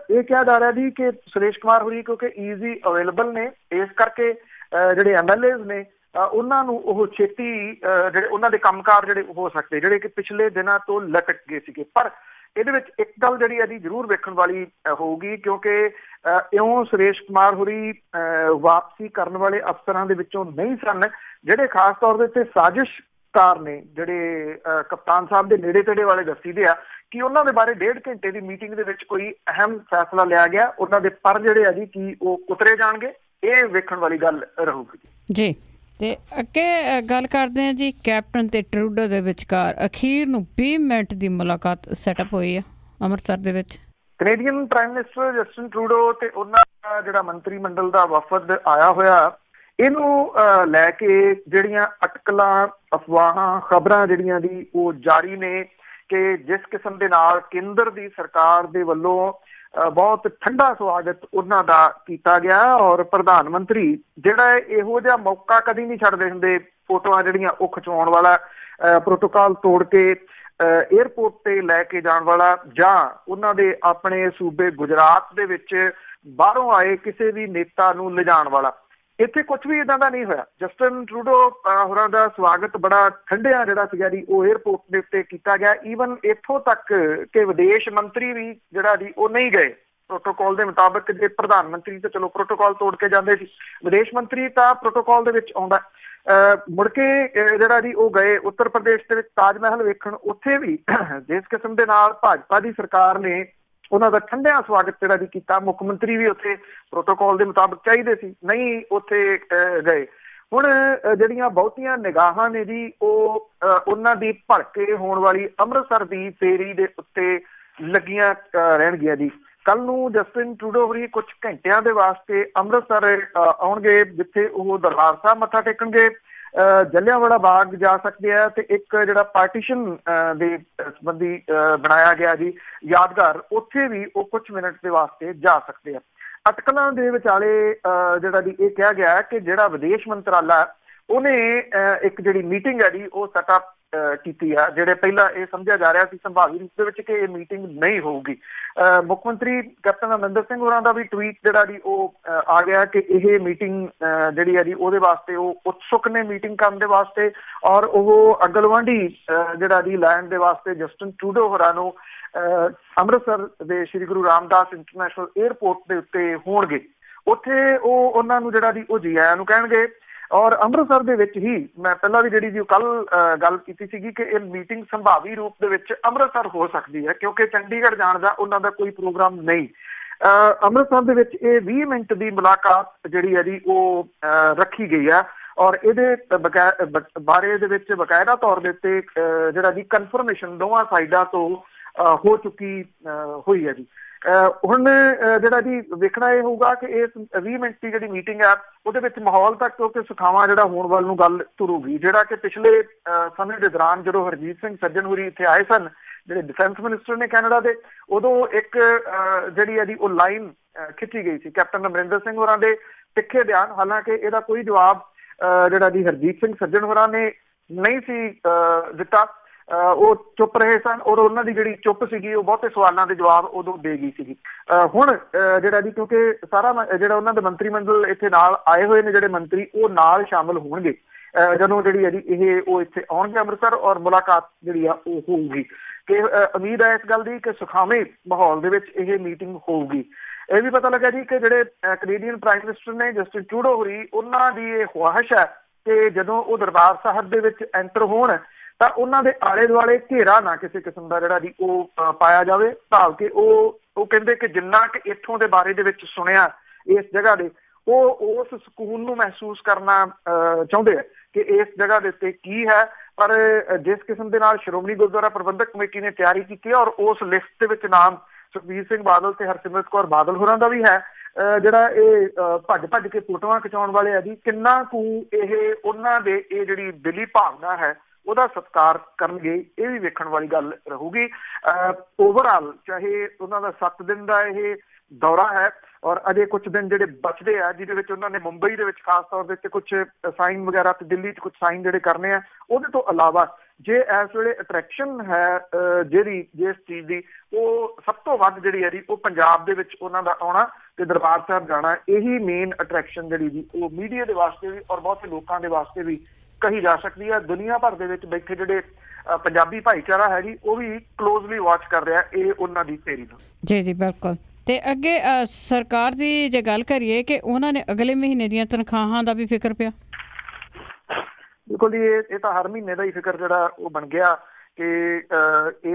ਇਹ ਕਿਹਾ ਜਾ ਰਿਹਾ ਜੀ ਕਿ ਸੁਰੇਸ਼ ਕੁਮਾਰ ਹੋਰੀ ਕਿਉਂਕਿ ਈਜ਼ੀ ਅਵੇਲੇਬਲ ਨੇ, ਇਸ ਕਰਕੇ ਜਿਹੜੇ MLAs ਨੇ ਉਹਨਾਂ ਨੂੰ ਉਹ ਛੇਤੀ ਜਿਹੜੇ ਉਹਨਾਂ ਦੇ ਕੰਮਕਾਰ ਜਿਹੜੇ ਹੋ ਸਕਦੇ ਜਿਹੜੇ ਕਿ ਪਿਛਲੇ ਦਿਨਾਂ ਤੋਂ ਲਟਕ ਗਏ ਸੀਗੇ। ਪਰ ਇਹਦੇ ਵਿੱਚ ਇੱਕ ਗੱਲ ਜਿਹੜੀ ਹੈ ਜੀ ਜ਼ਰੂਰ ਵੇਖਣ ਵਾਲੀ ਹੋਊਗੀ ਕਿਉਂਕਿ ਇਉਂ ਸੁਰੇਸ਼ ਕੁਮਾਰ ਹੋਰੀ ਵਾਪਸੀ ਕਰਨ ਵਾਲੇ ਅਫਸਰਾਂ ਦੇ ਵਿੱਚੋਂ ਨਹੀਂ ਸਨ ਜਿਹੜੇ ਖਾਸ ਤੌਰ ਦੇ ਉੱਤੇ ਸਾਜ਼ਿਸ਼ਕਾਰ ਨੇ, ਜਿਹੜੇ ਕਪਤਾਨ ਸਾਹਿਬ ਦੇ ਨੇੜੇ ਤੇੜੇ ਵਾਲੇ ਦੱਸੀਦੇ ਆ ਕਿ ਉਹਨਾਂ ਦੇ ਬਾਰੇ 1.5 ਘੰਟੇ ਦੀ ਮੀਟਿੰਗ ਦੇ ਵਿੱਚ ਕੋਈ ਅਹਿਮ ਫੈਸਲਾ ਲਿਆ ਗਿਆ। ਉਹਨਾਂ ਦੇ ਪਰ ਜਿਹੜੇ ਆ ਜੀ ਕੀ ਉਹ ਉਤਰੇ ਜਾਣਗੇ, ਇਹ ਵੇਖਣ ਵਾਲੀ ਗੱਲ ਰਹੂਗੀ ਜੀ। ਤੇ ਅੱਗੇ ਗੱਲ ਕਰਦੇ ਹਾਂ ਜੀ, ਕੈਪਟਨ ਤੇ ਟਰੂਡੋ ਦੇ ਵਿਚਕਾਰ ਅਖੀਰ ਨੂੰ 20 ਮਿੰਟ ਦੀ ਮੁਲਾਕਾਤ ਸੈਟਅਪ ਹੋਈ ਆ ਅੰਮ੍ਰਿਤਸਰ ਦੇ ਵਿੱਚ। Canadian prime minister Justin Trudeau ਤੇ ਉਹਨਾਂ ਦਾ ਜਿਹੜਾ ਮੰਤਰੀ ਮੰਡਲ ਦਾ ਵਫਦ ਆਇਆ ਹੋਇਆ, ਇਹਨੂੰ ਲੈ ਕੇ ਜਿਹੜੀਆਂ ਅਟਕਲਾਂ, ਅਫਵਾਹਾਂ, ਖਬਰਾਂ ਜਿਹੜੀਆਂ ਦੀ ਉਹ ਜਾਰੀ ਨੇ ਕਿ ਜਿਸ ਕਿਸਮ ਦੇ ਨਾਲ ਕੇਂਦਰ ਦੀ ਸਰਕਾਰ ਦੇ ਵੱਲੋਂ ਬਹੁਤ ਠੰਡਾ ਸਵਾਗਤ ਉਹਨਾਂ ਦਾ ਕੀਤਾ ਗਿਆ ਔਰ ਪ੍ਰਧਾਨ ਮੰਤਰੀ ਜਿਹੜਾ ਇਹੋ ਜਿਹਾ ਮੌਕਾ ਕਦੀ ਨਹੀਂ ਛੱਡਦੇ ਹੁੰਦੇ ਫੋਟੋਆਂ ਜਿਹੜੀਆਂ ਉਹ ਖਿਚਾਉਣ ਵਾਲਾ, ਪ੍ਰੋਟੋਕਾਲ ਤੋੜ ਕੇ ਏਅਰਪੋਰਟ ਤੇ ਲੈ ਕੇ ਜਾਣ ਵਾਲਾ ਜਾਂ ਉਹਨਾਂ ਦੇ ਆਪਣੇ ਸੂਬੇ ਗੁਜਰਾਤ ਦੇ ਵਿੱਚ ਬਾਹਰੋਂ ਆਏ ਕਿਸੇ ਵੀ ਨੇਤਾ ਨੂੰ ਲਿਜਾਣ ਵਾਲਾ। ਇੱਥੇ ਕੁਝ ਵੀ ਇਦਾਂ ਦਾ ਨਹੀਂ ਹੋਇਆ। ਜਸਟਿਨ ਟਰੂਡੋ ਹੋਰਾਂ ਦਾ ਸਵਾਗਤ ਬੜਾ ਠੰਡਿਆ ਜਿਹੜਾ ਸੀਗਾ ਜੀ ਉਹ ਏਅਰਪੋਰਟ ਦੇ ਉੱਤੇ ਕੀਤਾ ਗਿਆ। ਈਵਨ ਇੱਥੋਂ ਤੱਕ ਕਿ ਵਿਦੇਸ਼ ਮੰਤਰੀ ਵੀ ਜਿਹੜਾ ਜੀ ਉਹ ਨਹੀਂ ਗਏ ਪ੍ਰੋਟੋਕਾਲ ਦੇ ਮੁਤਾਬਕ। ਜੇ ਪ੍ਰਧਾਨ ਮੰਤਰੀ ਤਾਂ ਚਲੋ ਪ੍ਰੋਟੋਕਾਲ ਤੋੜ ਕੇ ਜਾਂਦੇ ਸੀ, ਵਿਦੇਸ਼ ਮੰਤਰੀ ਤਾਂ ਪ੍ਰੋਟੋਕਾਲ ਦੇ ਵਿੱਚ ਆਉਂਦਾ। ਮੁੜ ਕੇ ਜਿਹੜਾ ਜੀ ਉਹ ਗਏ ਉੱਤਰ ਪ੍ਰਦੇਸ਼ ਦੇ ਵਿੱਚ ਤਾਜ ਮਹਿਲ ਵੇਖਣ। ਉੱਥੇ ਵੀ ਜਿਸ ਕਿਸਮ ਦੇ ਨਾਲ ਭਾਜਪਾ ਦੀ ਸਰਕਾਰ ਨੇ ਉਹਨਾਂ ਦਾ ਠੰਡਿਆਂ ਸਵਾਗਤ ਜਿਹੜਾ ਜੀ ਕੀਤਾ, ਮੁੱਖ ਮੰਤਰੀ ਵੀ ਉੱਥੇ ਪ੍ਰੋਟੋਕਾਲ ਦੇ ਮੁਤਾਬਕ ਚਾਹੀਦੇ ਸੀ, ਨਹੀਂ ਉੱਥੇ ਗਏ। ਹੁਣ ਜਿਹੜੀਆਂ ਬਹੁਤੀਆਂ ਨਿਗਾਹਾਂ ਨੇ ਜੀ ਉਹ ਉਹਨਾਂ ਦੀ ਭੜਕੇ ਹੋਣ ਵਾਲੀ ਅੰਮ੍ਰਿਤਸਰ ਦੀ ਫੇਰੀ ਦੇ ਉੱਤੇ ਲੱਗੀਆਂ ਰਹਿਣਗੀਆਂ ਜੀ। ਕੱਲ ਨੂੰ ਜਸਟਿਨ ਟਰੂਡੋ ਹੋਰੀ ਕੁਝ ਘੰਟਿਆਂ ਦੇ ਵਾਸਤੇ ਅੰਮ੍ਰਿਤਸਰ ਆਉਣਗੇ, ਜਿੱਥੇ ਉਹ ਦਰਬਾਰ ਸਾਹਿਬ ਮੱਥਾ ਟੇਕਣਗੇ, ਜਲਿਆਂਵਾਲਾ ਬਾਗ ਜਾ ਸਕਦੇ ਆ ਤੇ ਇੱਕ ਜਿਹੜਾ ਪਾਰਟੀਸ਼ਨ ਦੇ ਸੰਬੰਧੀ ਬਣਾਇਆ ਗਿਆ ਜੀ ਯਾਦਗਾਰ, ਉੱਥੇ ਵੀ ਉਹ ਕੁਝ ਮਿੰਟ ਦੇ ਵਾਸਤੇ ਜਾ ਸਕਦੇ ਆ। ਅਟਕਲਾਂ ਦੇ ਵਿਚਾਲੇ ਜਿਹੜਾ ਜੀ ਇਹ ਕਿਹਾ ਗਿਆ ਕਿ ਜਿਹੜਾ ਵਿਦੇਸ਼ ਮੰਤਰਾਲਾ ਉਹਨੇ ਇੱਕ ਜਿਹੜੀ ਮੀਟਿੰਗ ਹੈ ਜੀ ਉਹ ਸੈਟਅਪ ਕੀਤੀ ਆ, ਜਿਹੜੇ ਪਹਿਲਾਂ ਇਹ ਸਮਝਿਆ ਜਾ ਰਿਹਾ ਸੀ ਸੰਭਾਵੀ ਰੂਪ ਦੇ ਵਿੱਚ ਕਿ ਇਹ ਮੀਟਿੰਗ ਨਹੀਂ ਹੋਊਗੀ। ਮੁੱਖ ਮੰਤਰੀ ਕੈਪਟਨ ਅਮਰਿੰਦਰ ਸਿੰਘ ਹੋਰਾਂ ਦਾ ਵੀ ਟਵੀਟ ਜਿਹੜਾ ਜੀ ਉਹ ਆ ਗਿਆ ਕਿ ਇਹ ਮੀਟਿੰਗ ਜਿਹੜੀ ਹੈ ਜੀ ਉਹਦੇ ਵਾਸਤੇ ਉਹ ਉਤਸੁਕ ਨੇ ਮੀਟਿੰਗ ਕਰਨ ਦੇ ਵਾਸਤੇ ਔਰ ਉਹ ਅਗਲਵਾਂਢੀ ਜਿਹੜਾ ਜੀ ਲੈਣ ਦੇ ਵਾਸਤੇ ਜਸਟਿਨ ਟਰੂਡੋ ਹੋਰਾਂ ਨੂੰ ਅੰਮ੍ਰਿਤਸਰ ਦੇ ਸ਼੍ਰੀ ਗੁਰੂ ਰਾਮਦਾਸ ਇੰਟਰਨੈਸ਼ਨਲ ਏਅਰਪੋਰਟ ਦੇ ਉੱਤੇ ਹੋਣਗੇ। ਉੱਥੇ ਉਹ ਉਹਨਾਂ ਨੂੰ ਜਿਹੜਾ ਜੀ ਉਹ ਜੀ ਆਇਆਂ ਨੂੰ ਕਹਿਣਗੇ। ਔਰ ਅੰਮ੍ਰਿਤਸਰ ਦੇ ਵਿੱਚ ਹੀ ਮੈਂ ਪਹਿਲਾਂ ਵੀ ਜਿਹੜੀ ਜੀ ਕੱਲ ਗੱਲ ਕੀਤੀ ਸੀਗੀ ਕਿ ਇਹ ਮੀਟਿੰਗ ਸੰਭਾਵੀ ਰੂਪ ਦੇ ਵਿੱਚ ਅੰਮ੍ਰਿਤਸਰ ਹੋ ਸਕਦੀ ਹੈ ਕਿਉਂਕਿ ਚੰਡੀਗੜ੍ਹ ਜਾਣ ਦਾ ਉਹਨਾਂ ਦਾ ਕੋਈ ਪ੍ਰੋਗਰਾਮ ਨਹੀਂ। ਅੰਮ੍ਰਿਤਸਰ ਦੇ ਵਿੱਚ ਇਹ 20 ਮਿੰਟ ਦੀ ਮੁਲਾਕਾਤ ਜਿਹੜੀ ਹੈ ਜੀ ਉਹ ਰੱਖੀ ਗਈ ਹੈ ਔਰ ਇਹਦੇ ਬਾਰੇ ਦੇ ਵਿੱਚ ਬਕਾਇਦਾ ਤੌਰ ਦੇ ਉੱਤੇ ਜਿਹੜਾ ਜੀ ਕਨਫਰਮੇਸ਼ਨ ਦੋਵਾਂ ਸਾਈਡਾਂ ਤੋਂ ਹੋ ਚੁੱਕੀ ਹੋਈ ਹੈ ਜੀ। ਹੁਣ ਜਿਹੜਾ ਜੀ ਵੇਖਣਾ ਇਹ ਹੋਊਗਾ ਕਿ ਇਸ 20 ਮਿੰਟ ਦੀ ਜਿਹੜੀ ਮੀਟਿੰਗ ਆ ਉਹਦੇ ਵਿੱਚ ਮਾਹੌਲ ਤੱਕ ਕਿਉਂਕਿ ਸੁਖਾਵਾਂ ਜਿਹੜਾ ਹੋਣ ਵੱਲ ਨੂੰ ਗੱਲ ਤੁਰੂਗੀ। ਜਿਹੜਾ ਕਿ ਪਿਛਲੇ ਸਮੇਂ ਦੇ ਦੌਰਾਨ ਜਦੋਂ ਹਰਜੀਤ ਸਿੰਘ ਸੱਜਣ ਹੋਰੀ ਇੱਥੇ ਆਏ ਸਨ, ਜਿਹੜੇ ਡਿਫੈਂਸ ਮਿਨਿਸਟਰ ਨੇ ਕੈਨੇਡਾ ਦੇ, ਉਦੋਂ ਇੱਕ ਜਿਹੜੀ ਹੈ ਜੀ ਉਹ ਲਾਈਨ ਖਿੱਚੀ ਗਈ ਸੀ ਕੈਪਟਨ ਅਮਰਿੰਦਰ ਸਿੰਘ ਹੋਰਾਂ ਦੇ ਤਿੱਖੇ ਬਿਆਨ। ਹਾਲਾਂਕਿ ਇਹਦਾ ਕੋਈ ਜਵਾਬ ਜਿਹੜਾ ਜੀ ਹਰਜੀਤ ਸਿੰਘ ਸੱਜਣ ਹੋਰਾਂ ਨੇ ਨਹੀਂ ਸੀ ਦਿੱਤਾ, ਉਹ ਚੁੱਪ ਰਹੇ ਸਨ ਔਰ ਉਹਨਾਂ ਦੀ ਜਿਹੜੀ ਚੁੱਪ ਸੀਗੀ ਉਹ ਬਹੁਤੇ ਸਵਾਲਾਂ ਦੇ ਜਵਾਬ ਉਦੋਂ ਦੇ ਗਈ ਸੀਗੀ। ਹੁਣ ਜਿਹੜਾ ਜੀ ਕਿਉਂਕਿ ਸਾਰਾ ਜਿਹੜਾ ਉਹਨਾਂ ਦੇ ਮੰਤਰੀ ਮੰਡਲ ਇੱਥੇ ਨਾਲ ਆਏ ਹੋਏ ਨੇ ਜਿਹੜੇ ਮੰਤਰੀ, ਉਹ ਨਾਲ ਸ਼ਾਮਲ ਹੋਣਗੇ ਜਦੋਂ ਜਿਹੜੀ ਹੈ ਜੀ ਇਹ ਉਹ ਇੱਥੇ ਆਉਣਗੇ ਅੰਮ੍ਰਿਤਸਰ ਔਰ ਮੁਲਾਕਾਤ ਜਿਹੜੀ ਆ ਉਹ ਹੋਊਗੀ। ਕਿ ਉਮੀਦ ਹੈ ਇਸ ਗੱਲ ਦੀ ਕਿ ਸੁਖਾਵੇਂ ਮਾਹੌਲ ਦੇ ਵਿੱਚ ਇਹ ਮੀਟਿੰਗ ਹੋਊਗੀ। ਇਹ ਵੀ ਪਤਾ ਲੱਗਾ ਜੀ ਕਿ ਜਿਹੜੇ ਕੈਨੇਡੀਅਨ ਪ੍ਰਾਈਮ ਮਿਨਿਸਟਰ ਨੇ ਜਸਟਿਨ ਟਰੂਡੋ ਹੋਰੀ, ਉਹਨਾਂ ਦੀ ਇਹ ਖੁਆਇਸ਼ ਹੈ ਕਿ ਜਦੋਂ ਉਹ ਦਰਬਾਰ ਸਾਹਿਬ ਦੇ ਵਿੱਚ ਐਂਟਰ ਹੋਣ ਤਾਂ ਉਹਨਾਂ ਦੇ ਆਲੇ ਦੁਆਲੇ ਘੇਰਾ ਨਾ ਕਿਸੇ ਕਿਸਮ ਦਾ ਜਿਹੜਾ ਜੀ ਉਹ ਪਾਇਆ ਜਾਵੇ। ਭਾਵ ਕਿ ਉਹ ਕਹਿੰਦੇ ਕਿ ਜਿੰਨਾ ਕਿ ਇੱਥੋਂ ਦੇ ਬਾਰੇ ਦੇ ਵਿੱਚ ਸੁਣਿਆ ਇਸ ਜਗ੍ਹਾ ਦੇ, ਉਹ ਉਸ ਸਕੂਨ ਨੂੰ ਮਹਿਸੂਸ ਕਰਨਾ ਚਾਹੁੰਦੇ ਆ ਕਿ ਇਸ ਜਗ੍ਹਾ ਦੇ ਉੱਤੇ ਕੀ ਹੈ। ਪਰ ਜਿਸ ਕਿਸਮ ਦੇ ਨਾਲ ਸ਼੍ਰੋਮਣੀ ਗੁਰਦੁਆਰਾ ਪ੍ਰਬੰਧਕ ਕਮੇਟੀ ਨੇ ਤਿਆਰੀ ਕੀਤੀ ਔਰ ਉਸ ਲਿਸਟ ਦੇ ਵਿੱਚ ਨਾਮ ਸੁਖਬੀਰ ਸਿੰਘ ਬਾਦਲ ਤੇ ਹਰਸਿਮਰਤ ਕੌਰ ਬਾਦਲ ਹੋਰਾਂ ਦਾ ਵੀ ਹੈ ਜਿਹੜਾ ਇਹ ਭੱਜ ਕੇ ਫੋਟੋਆਂ ਖਿਚਾਉਣ ਵਾਲੇ ਆ ਜੀ, ਕਿੰਨਾ ਕੁ ਇਹ ਉਹਨਾਂ ਦੇ ਇਹ ਜਿਹੜੀ ਦਿਲੀ ਭਾਵਨਾ ਹੈ ਉਹਦਾ ਸਤਿਕਾਰ ਕਰਨਗੇ, ਇਹ ਵੀ ਵੇਖਣ ਵਾਲੀ ਗੱਲ ਰਹੂਗੀ। ਓਵਰਆਲ ਚਾਹੇ ਉਹਨਾਂ ਦਾ 7 ਦਿਨ ਦਾ ਇਹ ਦੌਰਾ ਹੈ ਔਰ ਅਜੇ ਕੁਝ ਦਿਨ ਜਿਹੜੇ ਬਚਦੇ ਆ ਜਿਹਦੇ ਵਿੱਚ ਉਹਨਾਂ ਨੇ ਮੁੰਬਈ ਦੇ ਵਿੱਚ ਖਾਸ ਤੌਰ ਦੇ ਉੱਤੇ ਕੁਝ ਸਾਈਨ ਵਗੈਰਾ ਤੇ ਦਿੱਲੀ 'ਚ ਕੁਝ ਸਾਈਨ ਜਿਹੜੇ ਕਰਨੇ ਆ, ਉਹਦੇ ਤੋਂ ਇਲਾਵਾ ਜੇ ਇਸ ਵੇਲੇ ਅਟਰੈਕਸ਼ਨ ਹੈ ਜਿਹੜੀ ਜਿਸ ਚੀਜ਼ ਦੀ, ਉਹ ਸਭ ਤੋਂ ਵੱਧ ਜਿਹੜੀ ਹੈ ਜੀ ਉਹ ਪੰਜਾਬ ਦੇ ਵਿੱਚ ਉਹਨਾਂ ਦਾ ਆਉਣਾ ਤੇ ਦਰਬਾਰ ਸਾਹਿਬ ਜਾਣਾ, ਇਹੀ ਮੇਨ ਅਟਰੈਕਸ਼ਨ ਜਿਹੜੀ ਜੀ ਉਹ ਮੀਡੀਆ ਦੇ ਵਾਸਤੇ ਵੀ ਔਰ ਬਹੁਤੇ ਲੋਕਾਂ ਦੇ ਵਾਸਤੇ ਵੀ ਕਹੀ ਜਾ ਸਕਦੀ ਹੈ। ਦੁਨੀਆ ਭਰ ਦੇ ਵਿੱਚ ਬੈਠੇ ਜਿਹੜੇ ਪੰਜਾਬੀ ਭਾਈਚਾਰਾ ਹੈ ਜੀ ਉਹ ਵੀ ਕਲੋਜ਼ਲੀ ਵਾਚ ਕਰ ਰਿਹਾ ਇਹ ਉਹਨਾਂ ਦੀ ਫੇਰੀ ਨੂੰ। ਜੀ ਜੀ ਬਿਲਕੁਲ। ਤੇ ਅੱਗੇ ਸਰਕਾਰ ਦੀ ਜੇ ਗੱਲ ਕਰੀਏ ਕਿ ਉਹਨਾਂ ਨੇ ਅਗਲੇ ਮਹੀਨੇ ਦੀਆਂ ਤਨਖਾਹਾਂ ਦਾ ਵੀ ਫਿਕਰ ਪਿਆ। ਬਿਲਕੁਲ ਜੀ, ਇਹ ਤਾਂ ਹਰ ਮਹੀਨੇ ਦਾ ਹੀ ਫਿਕਰ ਜਿਹੜਾ ਉਹ ਬਣ ਗਿਆ ਕਿ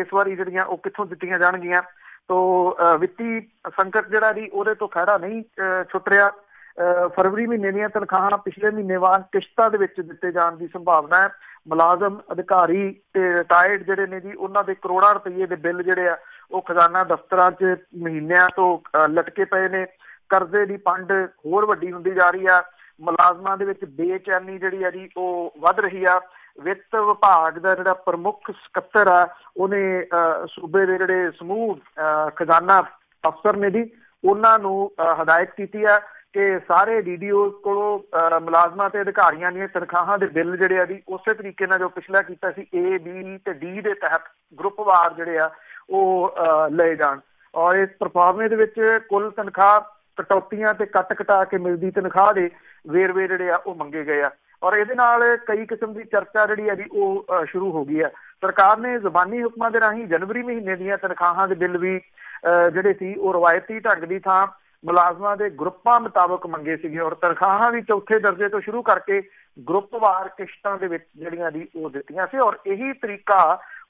ਇਸ ਵਾਰੀ ਜਿਹੜੀਆਂ ਉਹ ਕਿੱਥੋਂ ਦਿੱਤੀਆਂ ਜਾਣਗੀਆਂ। ਤੋਂ ਵਿੱਤੀ ਸੰਕਟ ਜਿਹੜਾ ਜੀ ਉਹਦੇ ਤੋਂ ਖਹਿੜਾ ਨਹੀਂ ਛੁੱਟ ਰਿਹਾ। ਫਰਵਰੀ ਮਹੀਨੇ ਦੀਆਂ ਤਨਖਾਹਾਂ ਪਿਛਲੇ ਮਹੀਨੇ ਵਾਂਗ ਕਿਸ਼ਤਾਂ ਦੇ ਵਿੱਚ ਦਿੱਤੇ ਜਾਣ ਦੀ ਸੰਭਾਵਨਾ ਹੈ। ਮੁਲਾਜ਼ਮ, ਅਧਿਕਾਰੀ ਤੇ ਰਿਟਾਇਰਡ ਜਿਹੜੇ ਨੇ ਜੀ ਉਹਨਾਂ ਦੇ ਕਰੋੜਾਂ ਰੁਪਏ ਦੇ ਬਿੱਲ ਜਿਹੜੇ ਆ ਉਹ ਖਜ਼ਾਨਾ ਦਫ਼ਤਰਾਂ 'ਚ ਮਹੀਨਿਆਂ ਤੋਂ ਲਟਕੇ ਪਏ ਨੇ। ਕਰਜ਼ੇ ਦੀ ਪੰਡ ਹੋਰ ਵੱਡੀ ਹੁੰਦੀ ਜਾ ਰਹੀ ਆ। ਮੁਲਾਜ਼ਮਾਂ ਦੇ ਵਿੱਚ ਬੇਚੈਨੀ ਜਿਹੜੀ ਆ ਜੀ ਉਹ ਵੱਧ ਰਹੀ ਆ। ਵਿੱਤ ਵਿਭਾਗ ਦਾ ਜਿਹੜਾ ਪ੍ਰਮੁੱਖ ਸਕੱਤਰ ਆ ਉਹਨੇ ਸੂਬੇ ਦੇ ਜਿਹੜੇ ਸਮੂਹ ਖਜ਼ਾਨਾ ਅਫਸਰ ਨੇ ਜੀ ਉਹਨਾਂ ਨੂੰ ਹਦਾਇਤ ਕੀਤੀ ਆ ਕਿ ਸਾਰੇ DDO ਕੋਲੋਂ ਮੁਲਾਜ਼ਮਾਂ ਤੇ ਅਧਿਕਾਰੀਆਂ ਦੀਆਂ ਤਨਖਾਹਾਂ ਦੇ ਬਿੱਲ ਜਿਹੜੇ ਆ ਜੀ ਉਸੇ ਤਰੀਕੇ ਨਾਲ ਜੋ ਪਿਛਲਾ ਕੀਤਾ ਸੀ A, B ਤੇ D ਦੇ ਤਹਿਤ ਗਰੁੱਪਵਾਰ ਜਿਹੜੇ ਆ ਉਹ ਲਏ ਜਾਣ ਔਰ ਇਸ ਪ੍ਰਫਾਰਮੇ ਦੇ ਵਿੱਚ ਕੁੱਲ ਤਨਖਾਹ ਕਟੌਤੀਆਂ ਤੇ ਕੱਟ ਕਟਾ ਕੇ ਮਿਲਦੀ ਤਨਖਾਹ ਦੇ ਵੇਰਵੇ ਜਿਹੜੇ ਆ ਉਹ ਮੰਗੇ ਗਏ ਆ ਔਰ ਇਹਦੇ ਨਾਲ ਕਈ ਕਿਸਮ ਦੀ ਚਰਚਾ ਜਿਹੜੀ ਆ ਜੀ ਉਹ ਸ਼ੁਰੂ ਹੋ ਗਈ ਆ। ਸਰਕਾਰ ਨੇ ਜ਼ਬਾਨੀ ਹੁਕਮਾਂ ਦੇ ਰਾਹੀਂ ਜਨਵਰੀ ਮਹੀਨੇ ਦੀਆਂ ਤਨਖਾਹਾਂ ਦੇ ਬਿੱਲ ਵੀ ਜਿਹੜੇ ਸੀ ਉਹ ਰਵਾਇਤੀ ਢੰਗ ਦੀ ਥਾਂ ਮੁਲਾਜ਼ਮਾਂ ਦੇ ਗਰੁੱਪਾਂ ਮੁਤਾਬਕ ਮੰਗੇ ਸੀਗੇ ਔਰ ਤਨਖਾਹਾਂ ਵੀ ਚੌਥੇ ਦਰਜੇ ਤੋਂ ਸ਼ੁਰੂ ਕਰਕੇ ਗਰੁੱਪਵਾਰ ਕਿਸ਼ਤਾਂ ਦੇ ਵਿੱਚ ਜਿਹੜੀਆਂ ਜੀ ਉਹ ਦਿੱਤੀਆਂ ਸੀ ਔਰ ਇਹੀ ਤਰੀਕਾ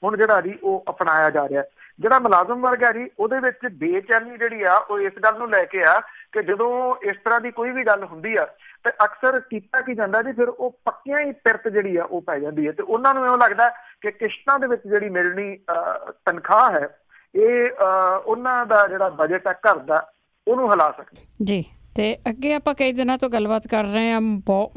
ਹੁਣ ਜਿਹੜਾ ਜੀ ਉਹ ਅਪਣਾਇਆ ਜਾ ਰਿਹਾ। ਜਿਹੜਾ ਮੁਲਾਜ਼ਮ ਵਰਗ ਹੈ ਜੀ ਉਹਦੇ ਵਿੱਚ ਬੇਚੈਨੀ ਜਿਹੜੀ ਆ ਉਹ ਇਸ ਗੱਲ ਨੂੰ ਲੈ ਕੇ ਆ ਕਿ ਜਦੋਂ ਇਸ ਤਰ੍ਹਾਂ ਦੀ ਕੋਈ ਵੀ ਗੱਲ ਹੁੰਦੀ ਆ ਤੇ ਅਕਸਰ ਕੀਤਾ ਕੀ ਜਾਂਦਾ ਜੀ ਫਿਰ ਉਹ ਪੱਕੀਆਂ ਹੀ ਪਿਰਤ ਜਿਹੜੀ ਆ ਉਹ ਪੈ ਜਾਂਦੀ ਹੈ ਤੇ ਉਹਨਾਂ ਨੂੰ ਇਉਂ ਲੱਗਦਾ ਕਿ ਕਿਸ਼ਤਾਂ ਦੇ ਵਿੱਚ ਜਿਹੜੀ ਮਿਲਣੀ ਤਨਖਾਹ ਹੈ ਇਹ ਉਹਨਾਂ ਦਾ ਜਿਹੜਾ ਬਜਟ ਹੈ ਘਰ ਦਾ ਉਹਨੂੰ ਹਿਲਾ ਸਕਦੇ ਜੀ। ਤੇ ਅੱਗੇ ਆਪਾਂ ਕਈ ਦਿਨਾਂ ਤੋਂ ਗੱਲਬਾਤ ਕਰ ਰਹੇ ਹਾਂ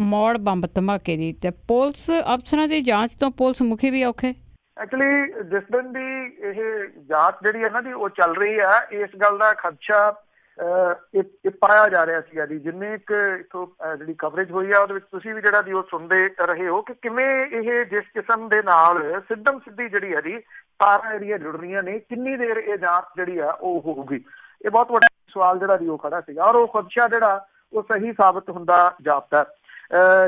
ਮੌੜ ਬੰਬ ਧਮਾਕੇ ਦੀ ਤੇ ਪੁਲਿਸ ਅਫਸਰਾਂ ਦੀ ਜਾਂਚ ਤੋਂ ਪੁਲਿਸ ਮੁਖੀ ਵੀ ਔਖੇ। ਐਕਚੁਅਲੀ ਜਿਸ ਦਿਨ ਦੀ ਇਹ ਜਾਂਚ ਜਿਹੜੀ ਹੈ ਨਾ ਜੀ ਉਹ ਚੱਲ ਰਹੀ ਆ ਇਸ ਗੱਲ ਦਾ ਖਦਸ਼ਾ ਇਹ ਪਾਇਆ ਜਾ ਰਿਹਾ ਸੀਗਾ ਜੀ। ਜਿੰਨੇ ਇੱਕ ਇੱਥੋਂ ਜਿਹੜੀ ਕਵਰੇਜ ਹੋਈ ਆ ਉਹਦੇ ਵਿੱਚ ਤੁਸੀਂ ਵੀ ਜਿਹੜਾ ਜੀ ਉਹ ਸੁਣਦੇ ਰਹੇ ਹੋ ਕਿ ਕਿਵੇਂ ਇਹ ਜਿਸ ਕਿਸਮ ਦੇ ਨਾਲ ਸਿੱਧਮ ਸਿੱਧੀ ਜਿਹੜੀ ਹੈ ਜੀ ਤਾਰਾਂ ਜਿਹੜੀਆਂ ਜੁੜ ਰਹੀਆਂ ਨੇ, ਕਿੰਨੀ ਦੇਰ ਇਹ ਜਾਂਚ ਜਿਹੜੀ ਆ ਉਹ ਹੋਊਗੀ, ਇਹ ਬਹੁਤ ਵੱਡਾ ਸਵਾਲ ਜਿਹੜਾ ਜੀ ਉਹ ਖੜਾ ਸੀਗਾ ਔਰ ਉਹ ਖਦਸ਼ਾ ਜਿਹੜਾ ਉਹ ਸਹੀ ਸਾਬਤ ਹੁੰਦਾ ਜਾਪਦਾ।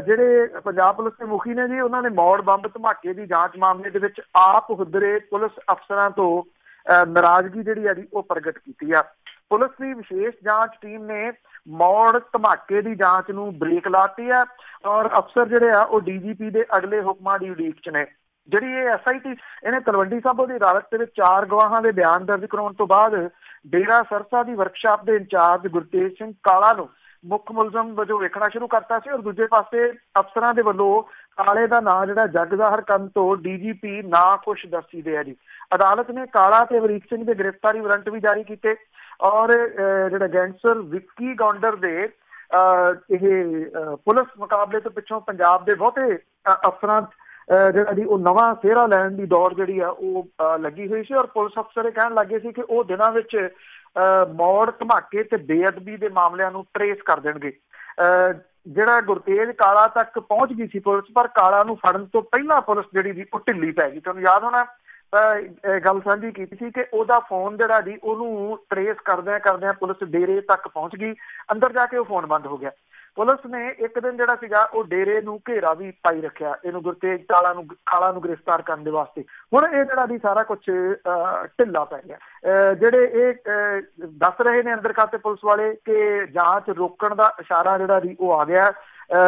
ਜਿਹੜੇ ਪੰਜਾਬ ਪੁਲਿਸ ਦੇ ਮੁਖੀ ਨੇ ਜੀ ਉਹਨਾਂ ਨੇ ਮੌੜ ਬੰਬ ਧਮਾਕੇ ਦੀ ਜਾਂਚ ਮਾਮਲੇ ਦੇ ਵਿੱਚ ਆਪ ਹੁਦਰੇ ਪੁਲਿਸ ਅਫਸਰਾਂ ਤੋਂ ਨਾਰਾਜ਼ਗੀ ਜਿਹੜੀ ਆ ਜੀ ਉਹ ਪ੍ਰਗਟ ਕੀਤੀ ਆ। ਪੁਲਿਸ ਦੀ ਵਿਸ਼ੇਸ਼ ਜਾਂਚ ਟੀਮ ਨੇ ਮੌੜ ਧਮਾਕੇ ਦੀ ਜਾਂਚ ਨੂੰ ਬ੍ਰੇਕ ਲਾਤੀ ਆ ਔਰ ਅਫਸਰ ਜਿਹੜੇ ਆ ਉਹ DGP ਦੇ ਅਗਲੇ ਹੁਕਮਾਂ ਦੀ ਉਡੀਕ 'ਚ ਨੇ। ਜਿਹੜੀ ਇਹ SIT ਇਹਨੇ ਤਲਵੰਡੀ ਸਾਬੋ ਦੀ ਅਦਾਲਤ ਦੇ ਵਿੱਚ 4 ਗਵਾਹਾਂ ਦੇ ਬਿਆਨ ਦਰਜ ਕਰਾਉਣ ਤੋਂ ਬਾਅਦ ਡੇਰਾ ਸਰਸਾ ਦੀ ਵਰਕਸ਼ਾਪ ਦੇ ਇੰਚਾਰਜ ਗੁਰਤੇਜ ਸਿੰਘ ਕਾਲਾ ਨੂੰ ਮੁੱਖ ਮੁਲਜ਼ਮ ਵਜੋਂ ਵੇਖਣਾ ਸ਼ੁਰੂ ਕਰਤਾ ਸੀ ਔਰ ਦੂਜੇ ਪਾਸੇ ਅਫਸਰਾਂ ਦੇ ਵੱਲੋਂ ਕਾਲੇ ਦਾ ਨਾਂ ਜਿਹੜਾ ਜੱਗ ਜ਼ਾਹਰ ਕਰਨ ਤੋਂ DGP ਨਾ ਖੁਸ਼ ਦੱਸੀ ਦੇ ਆ ਜੀ। ਅਦਾਲਤ ਨੇ ਕਾਲਾ ਤੇ ਅਮਰੀਕ ਸਿੰਘ ਦੇ ਗ੍ਰਿਫਤਾਰੀ ਵਾਰੰਟ ਵੀ ਜਾਰੀ ਕੀਤੇ ਔਰ ਜਿਹੜਾ ਗੈਂਗਸਟਰ ਵਿੱਕੀ ਗੌਂਡਰ ਦੇ ਇਹ ਪੁਲਿਸ ਮੁਕਾਬਲੇ ਤੋਂ ਪਿੱਛੋਂ ਪੰਜਾਬ ਦੇ ਬਹੁਤੇ ਅਫਸਰਾਂ ਜਿਹੜਾ ਜੀ ਉਹ ਨਵਾਂ ਸਿਹਰਾ ਲੈਣ ਦੀ ਦੌੜ ਜਿਹੜੀ ਆ ਉਹ ਲੱਗੀ ਹੋਈ ਸੀ ਔਰ ਪੁਲਿਸ ਅਫਸਰ ਇਹ ਕਹਿਣ ਲੱਗੇ ਸੀ ਕਿ ਉਹ ਦਿਨਾਂ ਵਿੱਚ ਮੌੜ ਧਮਾਕੇ ਤੇ ਬੇਅਦਬੀ ਦੇ ਮਾਮਲਿਆਂ ਨੂੰ ਟਰੇਸ ਕਰ ਦੇਣਗੇ। ਜਿਹੜਾ ਗੁਰਤੇਜ ਕਾਲਾ ਤੱਕ ਪਹੁੰਚ ਗਈ ਸੀ ਪੁਲਿਸ ਪਰ ਕਾਲਾ ਨੂੰ ਫੜਨ ਤੋਂ ਪਹਿਲਾਂ ਪੁਲਿਸ ਜਿਹੜੀ ਸੀ ਉਹ ਢਿੱਲੀ ਪੈ ਗਈ। ਤੁਹਾਨੂੰ ਯਾਦ ਹੋਣਾ ਗੱਲ ਸਾਂਝੀ ਕੀਤੀ ਸੀ ਕਿ ਉਹਦਾ ਫੋਨ ਜਿਹੜਾ ਜੀ ਉਹਨੂੰ ਟਰੇਸ ਕਰਦਿਆਂ ਪੁਲਿਸ ਡੇਰੇ ਤੱਕ ਪਹੁੰਚ ਗਈ, ਅੰਦਰ ਜਾ ਕੇ ਉਹ ਫੋਨ ਬੰਦ ਹੋ ਗਿਆ। ਪੁਲਿਸ ਨੇ ਇੱਕ ਦਿਨ ਜਿਹੜਾ ਸੀਗਾ ਉਹ ਡੇਰੇ ਨੂੰ ਘੇਰਾ ਵੀ ਪਾਈ ਰੱਖਿਆ ਇਹਨੂੰ ਗੁਰਤੇਜ ਕਾਲਾ ਨੂੰ ਗ੍ਰਿਫਤਾਰ ਕਰਨ ਦੇ ਵਾਸਤੇ। ਹੁਣ ਇਹ ਜਿਹੜਾ ਦੀ ਸਾਰਾ ਕੁਛ ਢਿੱਲਾ ਪੈ ਗਿਆ। ਜਿਹੜੇ ਇਹ ਦੱਸ ਰਹੇ ਨੇ ਅੰਦਰ ਖਾਤੇ ਪੁਲਿਸ ਵਾਲੇ ਕਿ ਜਾਂਚ ਰੋਕਣ ਦਾ ਇਸ਼ਾਰਾ ਜਿਹੜਾ ਦੀ ਉਹ ਆ ਗਿਆ।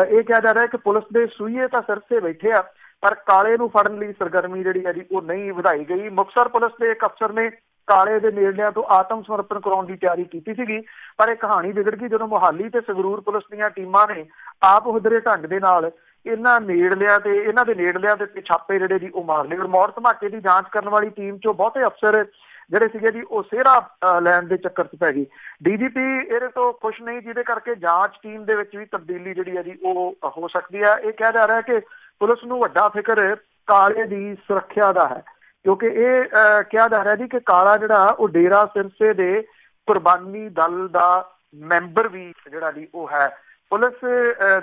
ਇਹ ਕਿਹਾ ਜਾ ਰਿਹਾ ਕਿ ਪੁਲਿਸ ਦੇ ਸੂਈਏ ਤਾਂ ਸਿਰ ਤੇ ਬੈਠੇ ਆ ਪਰ ਕਾਲੇ ਨੂੰ ਫੜਨ ਲਈ ਸਰਗਰਮੀ ਜਿਹੜੀ ਹੈ ਜੀ ਉਹ ਨਹੀਂ ਵਧਾਈ ਗਈ। ਮੁਕਤਸਰ ਪੁਲਿਸ ਦੇ ਇੱਕ ਅਫਸਰ ਨੇ ਕਾਲੇ ਦੇ ਨੇੜਲਿਆਂ ਤੋਂ ਆਤਮ ਸਮਰਪਣ ਕਰਾਉਣ ਦੀ ਤਿਆਰੀ ਕੀਤੀ ਸੀਗੀ ਪਰ ਇਹ ਕਹਾਣੀ ਵਿਗੜ ਗਈ ਜਦੋਂ ਮੁਹਾਲੀ ਤੇ ਸੰਗਰੂਰ ਪੁਲਿਸ ਦੀਆਂ ਟੀਮਾਂ ਨੇ ਆਪ ਹੁਦਰੇ ਢੰਗ ਦੇ ਨਾਲ ਇਹਨਾਂ ਦੇ ਨੇੜਲਿਆਂ ਤੇ ਛਾਪੇ ਜਿਹੜੇ ਜੀ ਉਹ ਮਾਰ ਲਏ ਔਰ ਮੌੜ ਧਮਾਕੇ ਦੀ ਜਾਂਚ ਕਰਨ ਵਾਲੀ ਟੀਮ ਚੋਂ ਬਹੁਤੇ ਅਫਸਰ ਜਿਹੜੇ ਸੀਗੇ ਜੀ ਉਹ ਸਿਹਰਾ ਲੈਣ ਦੇ ਚੱਕਰ 'ਚ ਪੈ ਗਈ। DGP ਇਹਦੇ ਤੋਂ ਖੁਸ਼ ਨਹੀਂ, ਜਿਹਦੇ ਕਰਕੇ ਜਾਂਚ ਟੀਮ ਦੇ ਵਿੱਚ ਵੀ ਤਬਦੀਲੀ ਜਿਹੜੀ ਹੈ ਜੀ ਉਹ ਹੋ ਸਕਦੀ ਹੈ। ਇਹ ਕਿਹਾ ਜਾ ਰਿਹਾ ਕਿ ਪੁਲਿਸ ਨੂੰ ਵੱਡਾ ਫਿਕਰ ਕਾਲੇ ਦੀ ਸੁਰੱਖਿਆ ਦਾ ਹੈ, ਕਿਉਂਕਿ ਇਹ ਕਿਹਾ ਜਾ ਰਿਹਾ ਜੀ ਕਿ ਕਾਲਾ ਜਿਹੜਾ ਉਹ ਡੇਰਾ ਸਿਰਸੇ ਦੇ ਕੁਰਬਾਨੀ ਦਲ ਦਾ ਮੈਂਬਰ ਵੀ ਜਿਹੜਾ ਜੀ ਉਹ ਹੈ। ਪੁਲਿਸ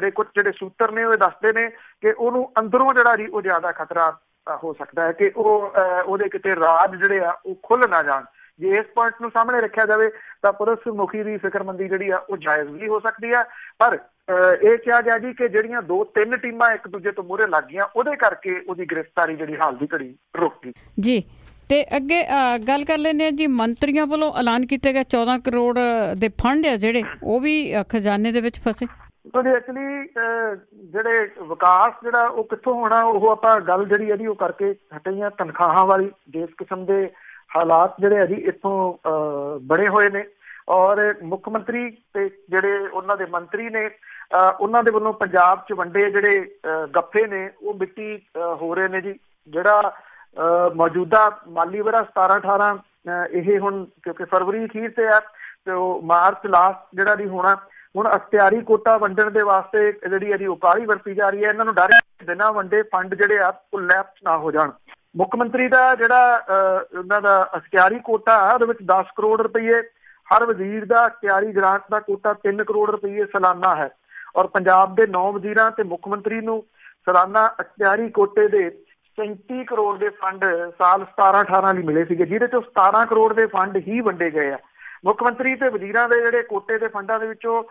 ਦੇ ਕੁਝ ਜਿਹੜੇ ਸੂਤਰ ਨੇ ਉਹ ਦੱਸਦੇ ਨੇ ਕਿ ਉਹਨੂੰ ਅੰਦਰੋਂ ਜਿਹੜਾ ਜੀ ਉਹ ਜ਼ਿਆਦਾ ਖਤਰਾ ਹੋ ਸਕਦਾ ਹੈ ਕਿ ਉਹਦੇ ਕਿਤੇ ਰਾਜ ਜਿਹੜੇ ਆ ਉਹ ਖੁੱਲ ਨਾ ਜਾਣ। ਜੇ ਇਸ ਪੁਆਇੰਟ ਨੂੰ ਸਾਹਮਣੇ ਰੱਖਿਆ ਜਾਵੇ ਤਾਂ ਪੁਲਿਸ ਮੁਖੀ ਦੀ ਫਿਕਰਮੰਦੀ ਜਿਹੜੀ ਆ ਉਹ ਜਾਇਜ਼ ਵੀ ਹੋ ਸਕਦੀ ਹੈ। ਪਰ ਇਹ ਕਿਹਾ ਗਿਆ ਜੀ ਕਿ ਜਿਹੜੀਆਂ 2-3 ਟੀਮਾਂ ਇੱਕ ਦੂਜੇ ਤੋਂ ਮੂਹਰੇ ਲੱਗ ਗਈਆਂ, ਉਹਦੇ ਕਰਕੇ ਉਹਦੀ ਗ੍ਰਿਫਤਾਰੀ ਜਿਹੜੀ ਹਾਲ ਦੀ ਘੜੀ ਰੁਕ ਗਈ ਜੀ। ਤੇ ਅੱਗੇ ਗੱਲ ਕਰ ਲੈਂਦੇ ਹਾਂ ਜੀ, ਮੰਤਰੀਆਂ ਵੱਲੋਂ ਐਲਾਨ ਕੀਤੇ ਗਏ 14 ਕਰੋੜ ਦੇ ਫੰਡ ਆ ਜਿਹੜੇ ਉਹ ਵੀ ਖਜ਼ਾਨੇ ਦੇ ਵਿੱਚ ਫਸੇ। ਐਕਚੁਅਲੀ ਜਿਹੜੇ ਵਿਕਾਸ ਜਿਹੜਾ ਉਹ ਕਿੱਥੋਂ ਹੋਣਾ, ਉਹ ਆਪਾਂ ਗੱਲ ਜਿਹੜੀ ਹੈ ਜੀ ਉਹ ਕਰਕੇ ਹਟੇ ਹਾਂ। ਤਨਖਾਹਾਂ ਵਾਲੀ ਜਿਸ ਕਿਸਮ ਦੇ ਹਾਲਾਤ ਜਿਹੜੇ ਹੈ ਜੀ ਇੱਥੋਂ ਬਣੇ ਹੋਏ ਨੇ, ਔਰ ਮੁੱਖ ਮੰਤਰੀ ਤੇ ਜਿਹੜੇ ਉਹਨਾਂ ਦੇ ਮੰਤਰੀ ਨੇ ਉਹਨਾਂ ਦੇ ਵੱਲੋਂ ਪੰਜਾਬ 'ਚ ਵੰਡੇ ਜਿਹੜੇ ਗੱਫੇ ਨੇ ਉਹ ਮਿੱਟੀ ਹੋ ਰਹੇ ਨੇ ਜੀ। ਜਿਹੜਾ ਮੌਜੂਦਾ ਮਾਲੀ ਵਰ੍ਹਾ 17-18 ਇਹ ਹੁਣ ਕਿਉਂਕਿ ਫਰਵਰੀ ਅਖੀਰ ਤੇ ਆ ਤੇ ਉਹ ਮਾਰਚ ਲਾਸਟ ਜਿਹੜਾ ਦੀ ਹੋਣਾ। ਹੁਣ ਅਖਤਿਆਰੀ ਕੋਟਾ ਵੰਡਣ ਦੇ ਵਾਸਤੇ ਜਿਹੜੀ ਹੈ ਜੀ ਉਹ ਕਾਹਲੀ ਵਰਤੀ ਜਾ ਰਹੀ ਹੈ। ਇਹਨਾਂ ਨੂੰ ਡਰ ਬਿਨਾਂ ਵੰਡੇ ਫੰਡ ਜਿਹੜੇ ਆ ਉਹ ਲੈਪਸ ਨਾ ਹੋ ਜਾਣ। ਮੁੱਖ ਮੰਤਰੀ ਦਾ ਜਿਹੜਾ ਉਹਨਾਂ ਦਾ ਅਖਤਿਆਰੀ ਕੋਟਾ ਉਹਦੇ ਵਿੱਚ 10 ਕਰੋੜ ਰੁਪਈਏ, ਹਰ ਵਜ਼ੀਰ ਦਾ ਅਖਤਿਆਰੀ ਗ੍ਰਾਂਟ ਦਾ ਕੋਟਾ 3 ਕਰੋੜ ਰੁਪਈਏ ਸਾਲਾਨਾ ਹੈ। ਔਰ ਪੰਜਾਬ ਦੇ 9 ਵਜ਼ੀਰਾਂ ਤੇ ਮੁੱਖ ਮੰਤਰੀ ਨੂੰ ਸਾਲਾਨਾ ਅਖਤਿਆਰੀ ਕੋਟੇ ਦੇ 37 ਕਰੋੜ ਦੇ ਫੰਡ ਸਾਲ 17-18 ਲਈ ਮਿਲੇ ਸੀਗੇ, ਜਿਹਦੇ ਚੋਂ 17 ਕਰੋੜ ਦੇ ਫੰਡ ਹੀ ਵੰਡੇ ਗਏ ਆ। ਮੁੱਖ ਮੰਤਰੀ ਤੇ ਵਜ਼ੀਰਾਂ ਦੇ ਜਿਹੜੇ ਕੋਟੇ ਦੇ ਫੰਡਾਂ ਦੇ ਵਿੱਚੋਂ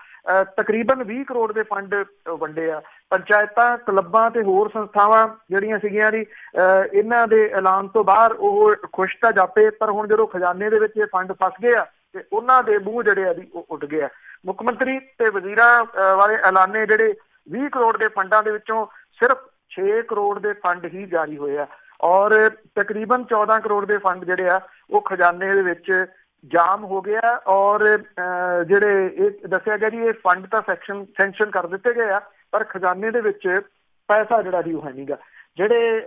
ਤਕਰੀਬਨ 20 ਕਰੋੜ ਦੇ ਫੰਡ ਵੰਡੇ ਆ। ਪੰਚਾਇਤਾਂ, ਕਲੱਬਾਂ ਤੇ ਹੋਰ ਸੰਸਥਾਵਾਂ ਜਿਹੜੀਆਂ ਸੀਗੀਆਂ ਜੀ ਇਹਨਾਂ ਦੇ ਐਲਾਨ ਤੋਂ ਬਾਅਦ ਉਹ ਖੁਸ਼ ਤਾਂ ਜਾਪੇ, ਪਰ ਹੁਣ ਜਦੋਂ ਖਜ਼ਾਨੇ ਦੇ ਵਿੱਚ ਇਹ ਫੰਡ ਫਸ ਗਏ ਆ ਤੇ ਉਹਨਾਂ ਦੇ ਮੂੰਹ ਜਿਹੜੇ ਆ ਜੀ ਉਹ ਉੱਡ ਗਏ ਆ। ਮੁੱਖ ਮੰਤਰੀ ਤੇ ਵਜ਼ੀਰਾਂ ਵਾਲੇ ਐਲਾਨੇ ਜਿਹੜੇ 20 ਕਰੋੜ ਦੇ ਫੰਡਾਂ ਦੇ ਵਿੱਚੋਂ ਸਿਰਫ 6 ਕਰੋੜ ਦੇ ਫੰਡ ਹੀ ਜਾਰੀ ਹੋਏ ਆ, ਔਰ ਤਕਰੀਬਨ 14 ਕਰੋੜ ਦੇ ਫੰਡ ਜਿਹੜੇ ਆ ਉਹ ਖਜ਼ਾਨੇ ਦੇ ਵਿੱਚ ਜਾਮ ਹੋ ਗਿਆ। ਔਰ ਜਿਹੜੇ ਇਹ ਦੱਸਿਆ ਗਿਆ ਜੀ ਇਹ ਫੰਡ ਤਾਂ ਸੈਂਕਸ਼ਨ ਕਰ ਦਿੱਤੇ ਗਏ ਆ, ਪਰ ਖਜ਼ਾਨੇ ਦੇ ਵਿੱਚ ਪੈਸਾ ਜਿਹੜਾ ਜੀ ਉਹ ਹੈ ਨਹੀਂਗਾ। ਜਿਹੜੇ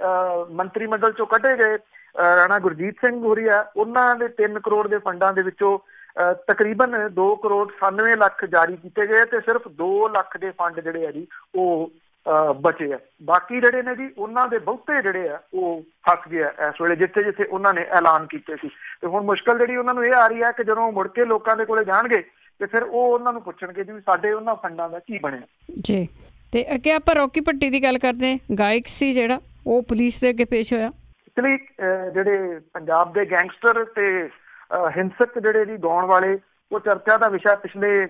ਮੰਤਰੀ ਮੰਡਲ ਚੋਂ ਕੱਢੇ ਗਏ ਰਾਣਾ ਗੁਰਜੀਤ ਸਿੰਘ ਹੋਰੀ ਆ, ਉਹਨਾਂ ਦੇ 3 ਕਰੋੜ ਦੇ ਫੰਡਾਂ ਦੇ ਵਿੱਚੋਂ ਤਕਰੀਬਨ 2 ਕਰੋੜ 98 ਲੱਖ ਜਾਰੀ ਕੀਤੇ ਗਏ ਤੇ ਸਿਰਫ 2 ਲੱਖ ਦੇ ਫੰਡ ਜਿਹੜੇ ਆ ਜੀ ਉਹ ਬਚੇ ਆ। ਬਾਕੀ ਜਿਹੜੇ ਨੇ ਜੀ ਉਹਨਾਂ ਦੇ ਬਹੁਤੇ ਜਿਹੜੇ ਆ ਉਹ ਫਸ ਗਏ ਆ ਇਸ ਵੇਲੇ ਜਿੱਥੇ ਜਿੱਥੇ ਉਹਨਾਂ ਨੇ ਐਲਾਨ ਕੀਤੇ ਸੀ। ਤੇ ਹੁਣ ਮੁਸ਼ਕਲ ਜਿਹੜੀ ਉਹਨਾਂ ਨੂੰ ਇਹ ਆ ਰਹੀ ਹੈ ਕਿ ਜਦੋਂ ਮੁੜ ਕੇ ਲੋਕਾਂ ਦੇ ਕੋਲੇ ਜਾਣਗੇ ਤੇ ਫਿਰ ਉਹ ਉਹਨਾਂ ਨੂੰ ਪੁੱਛਣਗੇ ਜੀ ਸਾਡੇ ਉਹਨਾਂ ਫੰਡਾਂ ਦਾ ਕੀ ਬਣਿਆ ਜੀ। ਤੇ ਅੱਗੇ ਆਪਾਂ ਰੌਕੀ ਭੱਟੀ ਦੀ ਗੱਲ ਕਰਦੇ ਹਾਂ। ਗਾਇਕ ਸੀ ਜਿਹੜਾ ਉਹ ਪੁਲਿਸ ਦੇ ਅੱਗੇ ਪੇਸ਼ ਹੋਇਆ। ਐਕਚੁਅਲੀ ਜਿਹੜੇ ਪੰਜਾਬ ਦੇ ਗੈਂਗਸਟਰ ਤੇ ਹਿੰਸਕ ਜਿਹੜੇ ਜੀ ਗਾਉਣ ਵਾਲੇ ਉਹ ਚਰਚਾ ਦਾ ਵਿਸ਼ਾ ਪਿਛਲੇ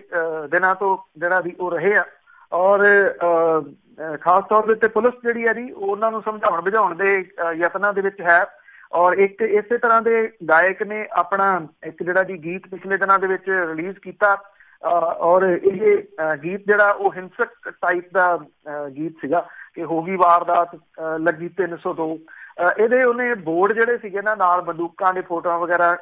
ਦਿਨਾਂ ਤੋਂ ਜਿਹੜਾ ਵੀ ਉਹ ਰਹੇ ਆ, ਔਰ ਖਾਸ ਤੌਰ ਦੇ ਉੱਤੇ ਪੁਲਿਸ ਜਿਹੜੀ ਹੈ ਜੀ ਉਹਨਾਂ ਨੂੰ ਸਮਝਾਉਣ ਬੁਝਾਉਣ ਦੇ ਯਤਨਾਂ ਦੇ ਵਿੱਚ ਹੈ। ਔਰ ਇੱਕ ਇਸੇ ਤਰ੍ਹਾਂ ਦੇ ਗਾਇਕ ਨੇ ਆਪਣਾ ਇੱਕ ਜਿਹੜਾ ਜੀ ਗੀਤ ਪਿਛਲੇ ਦਿਨਾਂ ਦੇ ਵਿੱਚ ਰਿਲੀਜ਼ ਕੀਤਾ, ਔਰ ਇਹ ਗੀਤ ਜਿਹੜਾ ਉਹ ਹਿੰਸਕ ਟਾਈਪ ਦਾ ਗੀਤ ਸੀਗਾ ਕਿ ਹੋ ਗਈ ਵਾਰਦਾਤ ਲੱਗੀ 302। ਇਹਦੇ ਉਹਨੇ ਬੋਰਡ ਜਿਹੜੇ ਸੀਗੇ ਨਾ ਨਾਲ ਬੰਦੂਕਾਂ ਦੇ ਫੋਟੋਆਂ ਵਗੈਰਾ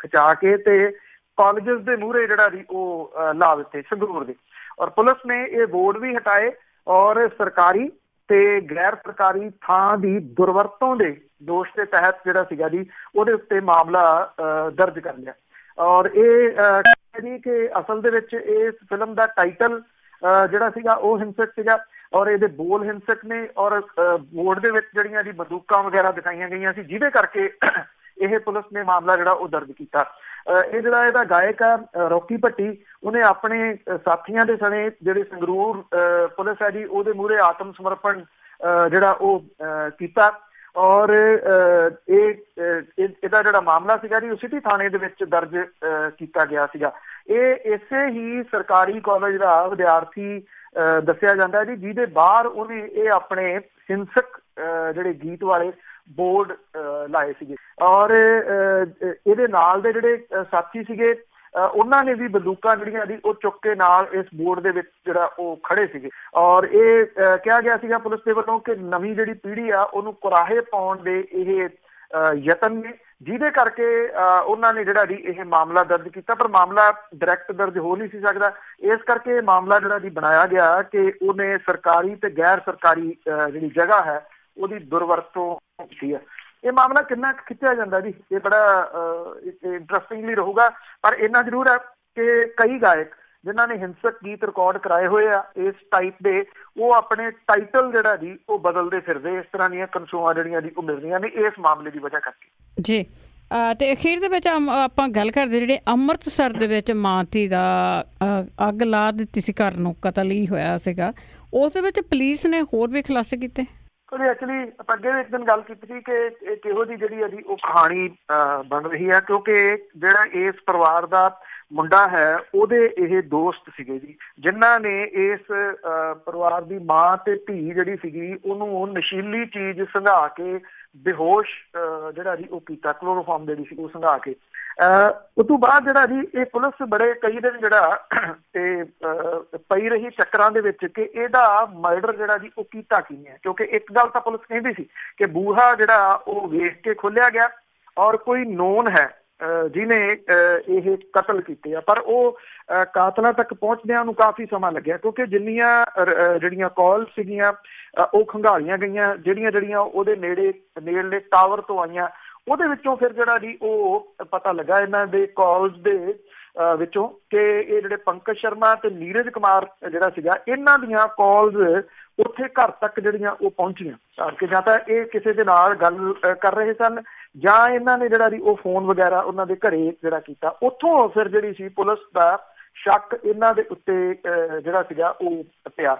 ਖਿਚਾ ਕੇ ਤੇ ਕਾਲਜਸ ਦੇ ਮੂਹਰੇ ਜਿਹੜਾ ਜੀ ਉਹ ਲਾ ਦਿੱਤੇ ਸੰਗਰੂਰ ਦੇ। ਔਰ ਪੁਲਿਸ ਨੇ ਇਹ ਬੋਰਡ ਵੀ ਹਟਾਏ ਔਰ ਸਰਕਾਰੀ ਤੇ ਗੈਰ ਸਰਕਾਰੀ ਥਾਂ ਦੀ ਦੁਰਵਰਤੋਂ ਦੇ ਦੋਸ਼ ਦੇ ਤਹਿਤ ਜਿਹੜਾ ਸੀਗਾ ਜੀ ਉਹਦੇ ਉੱਤੇ ਮਾਮਲਾ ਦਰਜ ਕਰ ਲਿਆ। ਔਰ ਇਹ ਜੀ ਕਿ ਅਸਲ ਦੇ ਵਿੱਚ ਇਸ ਫਿਲਮ ਦਾ ਟਾਈਟਲ ਜਿਹੜਾ ਸੀਗਾ ਉਹ ਹਿੰਸਕ ਸੀਗਾ ਔਰ ਇਹਦੇ ਬੋਲ ਹਿੰਸਕ ਨੇ, ਔਰ ਬੋਰਡ ਦੇ ਵਿੱਚ ਜਿਹੜੀਆਂ ਜੀ ਬੰਦੂਕਾਂ ਵਗੈਰਾ ਦਿਖਾਈਆਂ ਗਈਆਂ ਸੀ, ਜਿਹਦੇ ਕਰਕੇ ਇਹ ਪੁਲਿਸ ਨੇ ਮਾਮਲਾ ਜਿਹੜਾ ਉਹ ਦਰਜ ਕੀਤਾ। ਇਹ ਜਿਹੜਾ ਇਹਦਾ ਗਾਇਕ ਆ ਰੌਕੀ ਭੱਟੀ, ਉਹਨੇ ਆਪਣੇ ਸਾਥੀਆਂ ਦੇ ਸਣੇ ਜਿਹੜੇ ਸੰਗਰੂਰ ਪੁਲਿਸ ਹੈ ਜੀ ਉਹਦੇ ਮੂਹਰੇ ਆਤਮ ਸਮਰਪਣ ਜਿਹੜਾ ਉਹ ਕੀਤਾ। ਔਰ ਇਹਦਾ ਜਿਹੜਾ ਮਾਮਲਾ ਸੀਗਾ ਜੀ ਉਹ ਸਿਟੀ ਥਾਣੇ ਦੇ ਵਿੱਚ ਦਰਜ ਕੀਤਾ ਗਿਆ ਸੀਗਾ। ਇਹ ਇਸੇ ਹੀ ਸਰਕਾਰੀ ਕਾਲਜ ਦਾ ਵਿਦਿਆਰਥੀ ਦੱਸਿਆ ਜਾਂਦਾ ਹੈ ਜੀ, ਜਿਹਦੇ ਬਾਹਰ ਉਹਨੇ ਇਹ ਆਪਣੇ ਹਿੰਸਕ ਜਿਹੜੇ ਗੀਤ ਵਾਲੇ ਬੋਰਡ ਲਾਏ ਸੀਗੇ। ਔਰ ਇਹਦੇ ਨਾਲ ਦੇ ਜਿਹੜੇ ਸਾਥੀ ਸੀਗੇ ਉਹਨਾਂ ਨੇ ਵੀ ਬੰਦੂਕਾਂ ਜਿਹੜੀਆਂ ਜੀ ਉਹ ਚੁੱਕ ਕੇ ਨਾਲ ਇਸ ਬੋਰਡ ਦੇ ਵਿੱਚ ਜਿਹੜਾ ਉਹ ਖੜੇ ਸੀਗੇ। ਔਰ ਇਹ ਕਿਹਾ ਗਿਆ ਸੀਗਾ ਪੁਲਿਸ ਦੇ ਵੱਲੋਂ ਕਿ ਨਵੀਂ ਜਿਹੜੀ ਪੀੜ੍ਹੀ ਆ ਉਹਨੂੰ ਕੁਰਾਹੇ ਪਾਉਣ ਦੇ ਇਹ ਯਤਨ ਨੇ, ਜਿਹਦੇ ਕਰਕੇ ਉਹਨਾਂ ਨੇ ਜਿਹੜਾ ਜੀ ਇਹ ਮਾਮਲਾ ਦਰਜ ਕੀਤਾ। ਪਰ ਮਾਮਲਾ ਡਾਇਰੈਕਟ ਦਰਜ ਹੋ ਨਹੀਂ ਸੀ ਸਕਦਾ, ਇਸ ਕਰਕੇ ਮਾਮਲਾ ਜਿਹੜਾ ਜੀ ਬਣਾਇਆ ਗਿਆ ਕਿ ਉਹਨੇ ਸਰਕਾਰੀ ਤੇ ਗੈਰ ਸਰਕਾਰੀ ਜਿਹੜੀ ਜਗ੍ਹਾ ਹੈ ਉਹਦੀ ਦੁਰਵਰਤੋਂ ਕੀਤੀ ਹੈ। ਇਹ ਮਾਮਲਾ ਕਿੰਨਾ ਖਿੱਚਿਆ ਜਾਂਦਾ ਜੀ, ਇਹ ਬੜਾ ਇੰਟਰਸਟਿੰਗਲੀ ਰਹੂਗਾ। ਪਰ ਇੰਨਾ ਜ਼ਰੂਰ ਹੈ ਕਿ ਕਈ ਗਾਇਕ ਜਿਨ੍ਹਾਂ ਨੇ ਹਿੰਸਕ ਗੀਤ ਰਿਕਾਰਡ ਕਰਾਏ ਹੋਏ ਆ ਇਸ ਟਾਈਪ ਦੇ, ਉਹ ਆਪਣੇ ਟਾਈਟਲ ਜਿਹੜਾ ਜੀ ਉਹ ਬਦਲਦੇ ਫਿਰਦੇ, ਇਸ ਤਰ੍ਹਾਂ ਦੀਆਂ ਕਨਸੂਆਂ ਜਿਹੜੀਆਂ ਜੀ ਉਹ ਮਿਲਦੀਆਂ ਨੇ ਇਸ ਮਾਮਲੇ ਦੀ ਵਜ੍ਹਾ ਕਰਕੇ ਜੀ। ਤੇ ਅਖੀਰ ਦੇ ਵਿੱਚ ਆਪਾਂ ਗੱਲ ਕਰਦੇ ਜਿਹੜੇ ਅੰਮ੍ਰਿਤਸਰ ਦੇ ਵਿੱਚ ਮਾਂ ਧੀ ਦਾ ਅੱਗ ਲਾ ਦਿੱਤੀ ਸੀ, ਘਰ ਨੂੰ ਕਤਲ ਹੀ ਹੋਇਆ ਸੀਗਾ, ਉਸ ਦੇ ਵਿੱਚ ਪੁਲਿਸ ਨੇ ਹੋਰ ਵੀ ਖੁਲਾਸੇ ਕੀਤੇ। ਐਕਚੁਅਲੀ ਆਪਾਂ ਅੱਗੇ ਵੀ ਇੱਕ ਦਿਨ ਗੱਲ ਕੀਤੀ ਸੀ ਕਿ ਕਿਹੋ ਜਿਹੀ ਜਿਹੜੀ ਹੈ ਉਹ ਕਹਾਣੀ ਬਣ ਰਹੀ ਹੈ, ਕਿਉਂਕਿ ਜਿਹੜਾ ਇਸ ਪਰਿਵਾਰ ਦਾ ਮੁੰਡਾ ਹੈ ਉਹਦੇ ਇਹ ਦੋਸਤ ਸੀਗੇ ਜੀ, ਜਿਨ੍ਹਾਂ ਨੇ ਇਸ ਪਰਿਵਾਰ ਦੀ ਮਾਂ ਤੇ ਧੀ ਜਿਹੜੀ ਸੀਗੀ ਉਹਨੂੰ ਨਸ਼ੀਲੀ ਚੀਜ਼ ਸੰਘਾ ਕੇ ਬੇਹੋਸ਼ ਜਿਹੜਾ ਜੀ ਉਹ ਕੀਤਾ, ਕਲੋਰੋਫਾਰਮ ਜਿਹੜੀ ਸੀ ਉਹ ਸੰਘਾ ਕੇ। ਉਸ ਤੋਂ ਬਾਅਦ ਜਿਹੜਾ ਜੀ ਇਹ ਪੁਲਿਸ ਬੜੇ ਕਈ ਦਿਨ ਜਿਹੜਾ ਤੇ ਪਈ ਰਹੀ ਚੱਕਰਾਂ ਦੇ ਵਿੱਚ ਕਿ ਇਹਦਾ ਮਰਡਰ ਜਿਹੜਾ ਜੀ ਉਹ ਕੀਤਾ ਕਿਵੇਂ ਹੈ, ਕਿਉਂਕਿ ਇੱਕ ਗੱਲ ਤਾਂ ਪੁਲਿਸ ਕਹਿੰਦੀ ਸੀ ਕਿ ਬੂਹਾ ਜਿਹੜਾ ਉਹ ਵੇਖ ਕੇ ਖੋਲਿਆ ਗਿਆ ਔਰ ਕੋਈ ਨੋਨ ਹੈ ਜਿਹਨੇ ਇਹ ਕਤਲ ਕੀਤੇ ਆ, ਪਰ ਉਹ ਕਾਤਲਾਂ ਤੱਕ ਪਹੁੰਚਦਿਆਂ ਨੂੰ ਕਾਫੀ ਸਮਾਂ ਲੱਗਿਆ, ਕਿਉਂਕਿ ਜਿੰਨੀਆਂ ਜਿਹੜੀਆਂ ਕਾਲ ਸੀਗੀਆਂ ਉਹ ਖੰਗਾਲੀਆਂ ਗਈਆਂ, ਜਿਹੜੀਆਂ ਉਹਦੇ ਨੇੜਲੇ ਟਾਵਰ ਤੋਂ ਆਈਆਂ, ਉਹਦੇ ਵਿੱਚੋਂ ਫਿਰ ਜਿਹੜਾ ਜੀ ਉਹ ਪਤਾ ਲੱਗਾ ਇਹਨਾਂ ਦੇ ਕਾਲਸ ਦੇ ਵਿੱਚੋਂ ਕਿ ਇਹ ਜਿਹੜੇ ਪੰਕਜ ਸ਼ਰਮਾ ਤੇ ਨੀਰਜ ਕੁਮਾਰ ਜਿਹੜਾ ਸੀਗਾ, ਇਹਨਾਂ ਦੀਆਂ ਕਾਲਸ ਉੱਥੇ ਘਰ ਤੱਕ ਜਿਹੜੀਆਂ ਉਹ ਪਹੁੰਚੀਆਂ ਕਿ ਜਾਂ ਤਾਂ ਇਹ ਕਿਸੇ ਦੇ ਨਾਲ ਗੱਲ ਕਰ ਰਹੇ ਸਨ ਜਾਂ ਇਹਨਾਂ ਨੇ ਜਿਹੜਾ ਜੀ ਉਹ ਫੋਨ ਵਗੈਰਾ ਉਹਨਾਂ ਦੇ ਘਰੇ ਜਿਹੜਾ ਕੀਤਾ। ਉੱਥੋਂ ਫਿਰ ਜਿਹੜੀ ਸੀ ਪੁਲਿਸ ਦਾ ਸ਼ੱਕ ਇਹਨਾਂ ਦੇ ਉੱਤੇ ਜਿਹੜਾ ਸੀਗਾ ਉਹ ਪਿਆ।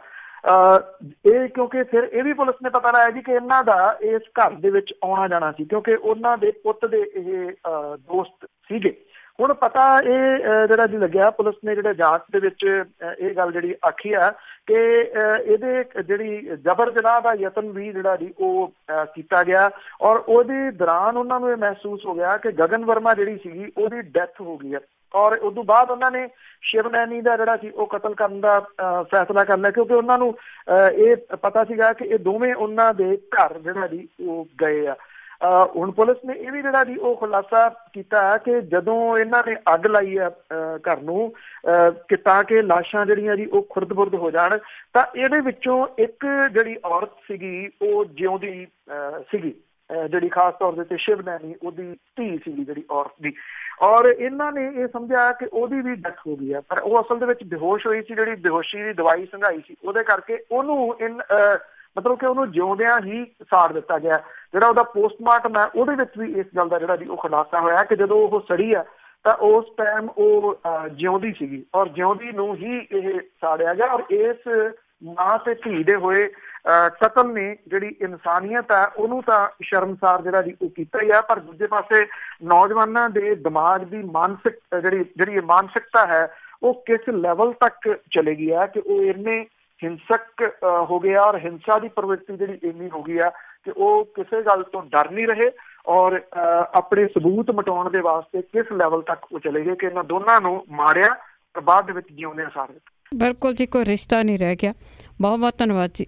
ਇਹ ਕਿਉਂਕਿ ਫਿਰ ਇਹ ਵੀ ਪੁਲਿਸ ਨੇ ਪਤਾ ਲਾਇਆ ਜੀ ਕਿ ਇਹਨਾਂ ਦਾ ਇਸ ਘਰ ਦੇ ਵਿੱਚ ਆਉਣਾ ਜਾਣਾ ਸੀ, ਕਿਉਂਕਿ ਉਹਨਾਂ ਦੇ ਪੁੱਤ ਦੇ ਇਹ ਦੋਸਤ ਸੀਗੇ। ਹੁਣ ਪਤਾ ਇਹ ਜਿਹੜਾ ਜੀ ਲੱਗਿਆ, ਪੁਲਿਸ ਨੇ ਜਿਹੜੇ ਜਾਂਚ ਦੇ ਵਿੱਚ ਇਹ ਗੱਲ ਜਿਹੜੀ ਆਖੀ ਆ ਕਿ ਇਹਦੇ ਜਿਹੜੀ ਜ਼ਬਰ ਜਨਾਹ ਦਾ ਯਤਨ ਵੀ ਜਿਹੜਾ ਜੀ ਉਹ ਕੀਤਾ ਗਿਆ ਔਰ ਉਹਦੇ ਦੌਰਾਨ ਉਹਨਾਂ ਨੂੰ ਇਹ ਮਹਿਸੂਸ ਹੋ ਗਿਆ ਕਿ ਗਗਨ ਵਰਮਾ ਜਿਹੜੀ ਸੀਗੀ ਉਹਦੀ ਡੈਥ ਹੋ ਗਈ ਹੈ ਔਰ ਉਸ ਤੋਂ ਬਾਅਦ ਉਹਨਾਂ ਨੇ ਸ਼ਿਵ ਨੈਣੀ ਦਾ ਜਿਹੜਾ ਸੀ ਉਹ ਕਤਲ ਕਰਨ ਦਾ ਫੈਸਲਾ ਕਰ ਲਿਆ, ਕਿਉਂਕਿ ਉਹਨਾਂ ਨੂੰ ਇਹ ਪਤਾ ਸੀਗਾ ਕਿ ਇਹ ਦੋਵੇਂ ਉਹਨਾਂ ਦੇ ਘਰ ਜਿਹੜਾ ਜੀ ਉਹ ਗਏ ਆ। ਹੁਣ ਪੁਲਿਸ ਨੇ ਇਹ ਵੀ ਜਿਹੜਾ ਜੀ ਉਹ ਖੁਲਾਸਾ ਕੀਤਾ ਕਿ ਜਦੋਂ ਇਹਨਾਂ ਨੇ ਅੱਗ ਲਾਈ ਆ ਘਰ ਨੂੰ ਕਿ ਤਾਂ ਕਿ ਲਾਸ਼ਾਂ ਜਿਹੜੀਆਂ ਜੀ ਉਹ ਖੁਰਦ-ਬੁਰਦ ਹੋ ਜਾਣ, ਤਾਂ ਇਹਦੇ ਵਿੱਚੋਂ ਇੱਕ ਜਿਹੜੀ ਔਰਤ ਸੀਗੀ ਉਹ ਜਿਉਂਦੀ ਸੀਗੀ, ਜਿਹੜੀ ਖਾਸ ਤੌਰ ਦੇ ਉੱਤੇ ਸ਼ਿਵ ਨੈਣੀ ਉਹਦੀ ਧੀ ਸੀਗੀ ਜਿਹੜੀ ਔਰਤ ਦੀ, ਔਰ ਇਹਨਾਂ ਨੇ ਇਹ ਸਮਝਿਆ ਕਿ ਉਹਦੀ ਵੀ ਡੈਥ ਹੋ ਗਈ ਹੈ, ਪਰ ਉਹ ਅਸਲ ਦੇ ਵਿੱਚ ਬੇਹੋਸ਼ ਹੋਈ ਸੀ। ਜਿਹੜੀ ਬੇਹੋਸ਼ੀ ਦੀ ਦਵਾਈ ਸੰਘਾਈ ਸੀ ਉਹਦੇ ਕਰਕੇ ਉਹਨੂੰ ਮਤਲਬ ਕਿ ਉਹਨੂੰ ਜਿਉਂਦਿਆਂ ਹੀ ਸਾੜ ਦਿੱਤਾ ਗਿਆ। ਜਿਹੜਾ ਉਹਦਾ ਪੋਸਟਮਾਰਟਮ ਹੈ ਉਹਦੇ ਵਿੱਚ ਵੀ ਇਸ ਗੱਲ ਦਾ ਜਿਹੜਾ ਜੀ ਉਹ ਖੁਲਾਸਾ ਹੋਇਆ ਕਿ ਜਦੋਂ ਉਹ ਸੜੀ ਆ ਤਾਂ ਉਸ ਟਾਈਮ ਉਹ ਜਿਉਂਦੀ ਸੀਗੀ ਔਰ ਜਿਉਂਦੀ ਨੂੰ ਹੀ ਇਹ ਸਾੜਿਆ ਗਿਆ। ਔਰ ਇਸ ਮਾਂ ਤੇ ਧੀ ਦੇ ਹੋਏ ਕਤਲ ਨੇ ਜਿਹੜੀ ਇਨਸਾਨੀਅਤ ਹੈ ਉਹਨੂੰ ਤਾਂ ਸ਼ਰਮਸਾਰ ਜਿਹੜਾ ਜੀ ਉਹ ਕੀਤਾ ਹੀ ਆ, ਪਰ ਦੂਜੇ ਪਾਸੇ ਨੌਜਵਾਨਾਂ ਦੇ ਦਿਮਾਗ ਦੀ ਮਾਨਸਿਕ ਜਿਹੜੀ ਮਾਨਸਿਕਤਾ ਹੈ ਉਹ ਕਿਸ ਲੈਵਲ ਤੱਕ ਚਲੇਗੀ ਆ ਕਿ ਉਹ ਇੰਨੇ ਹਿੰਸਕ ਹੋ ਗਿਆ ਔਰ ਹਿੰਸਾ ਦੀ ਪ੍ਰਵਿਰਤੀ ਜਿਹੜੀ ਇੰਨੀ ਹੋ ਗਈ ਆ ਕਿ ਉਹ ਕਿਸੇ ਗੱਲ ਤੋਂ ਡਰ ਨਹੀਂ ਰਹੇ ਔਰ ਆਪਣੇ ਸਬੂਤ ਮਿਟਾਉਣ ਦੇ ਵਾਸਤੇ ਕਿਸ ਲੈਵਲ ਤੱਕ ਉਹ ਚਲੇ ਗਏ ਕਿ ਇਹਨਾਂ ਦੋਨਾਂ ਨੂੰ ਮਾਰਿਆ ਤੇ ਬਾਅਦ ਦੇ ਵਿੱਚ ਜਿਉਂਦੇ ਸਾੜ ਦਿੱਤਾ। ਬਿਲਕੁਲ ਜੀ, ਕੋਈ ਰਿਸ਼ਤਾ ਨਹੀਂ ਰਹਿ ਗਿਆ। ਬਹੁਤ ਬਹੁਤ ਧੰਨਵਾਦ ਜੀ।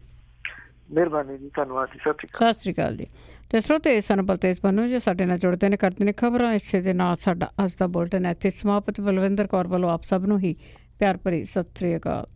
ਮਿਹਰਬਾਨੀ ਜੀ, ਧੰਨਵਾਦ ਜੀ, ਸਤਿ ਸ਼੍ਰੀ ਅਕਾਲ ਜੀ। ਤੇ ਸਰੋਤੇ ਸਨ ਬਲਤੇਜ ਪੰਨੂ ਜੀ ਸਾਡੇ ਨਾਲ ਜੁੜਦੇ ਨੇ, ਕਰਦੇ ਨੇ ਖਬਰਾਂ। ਇਸੇ ਦੇ ਨਾਲ ਸਾਡਾ ਅੱਜ ਦਾ ਬੁਲਟਨ ਇੱਥੇ ਸਮਾਪਤ। ਬਲਵਿੰਦਰ ਕੌਰ ਵੱਲੋਂ ਆਪ ਸਭ ਨੂੰ ਹੀ ਪਿਆਰ ਭਰੀ ਸਤਿ ਸ਼੍ਰੀ ਅਕਾਲ।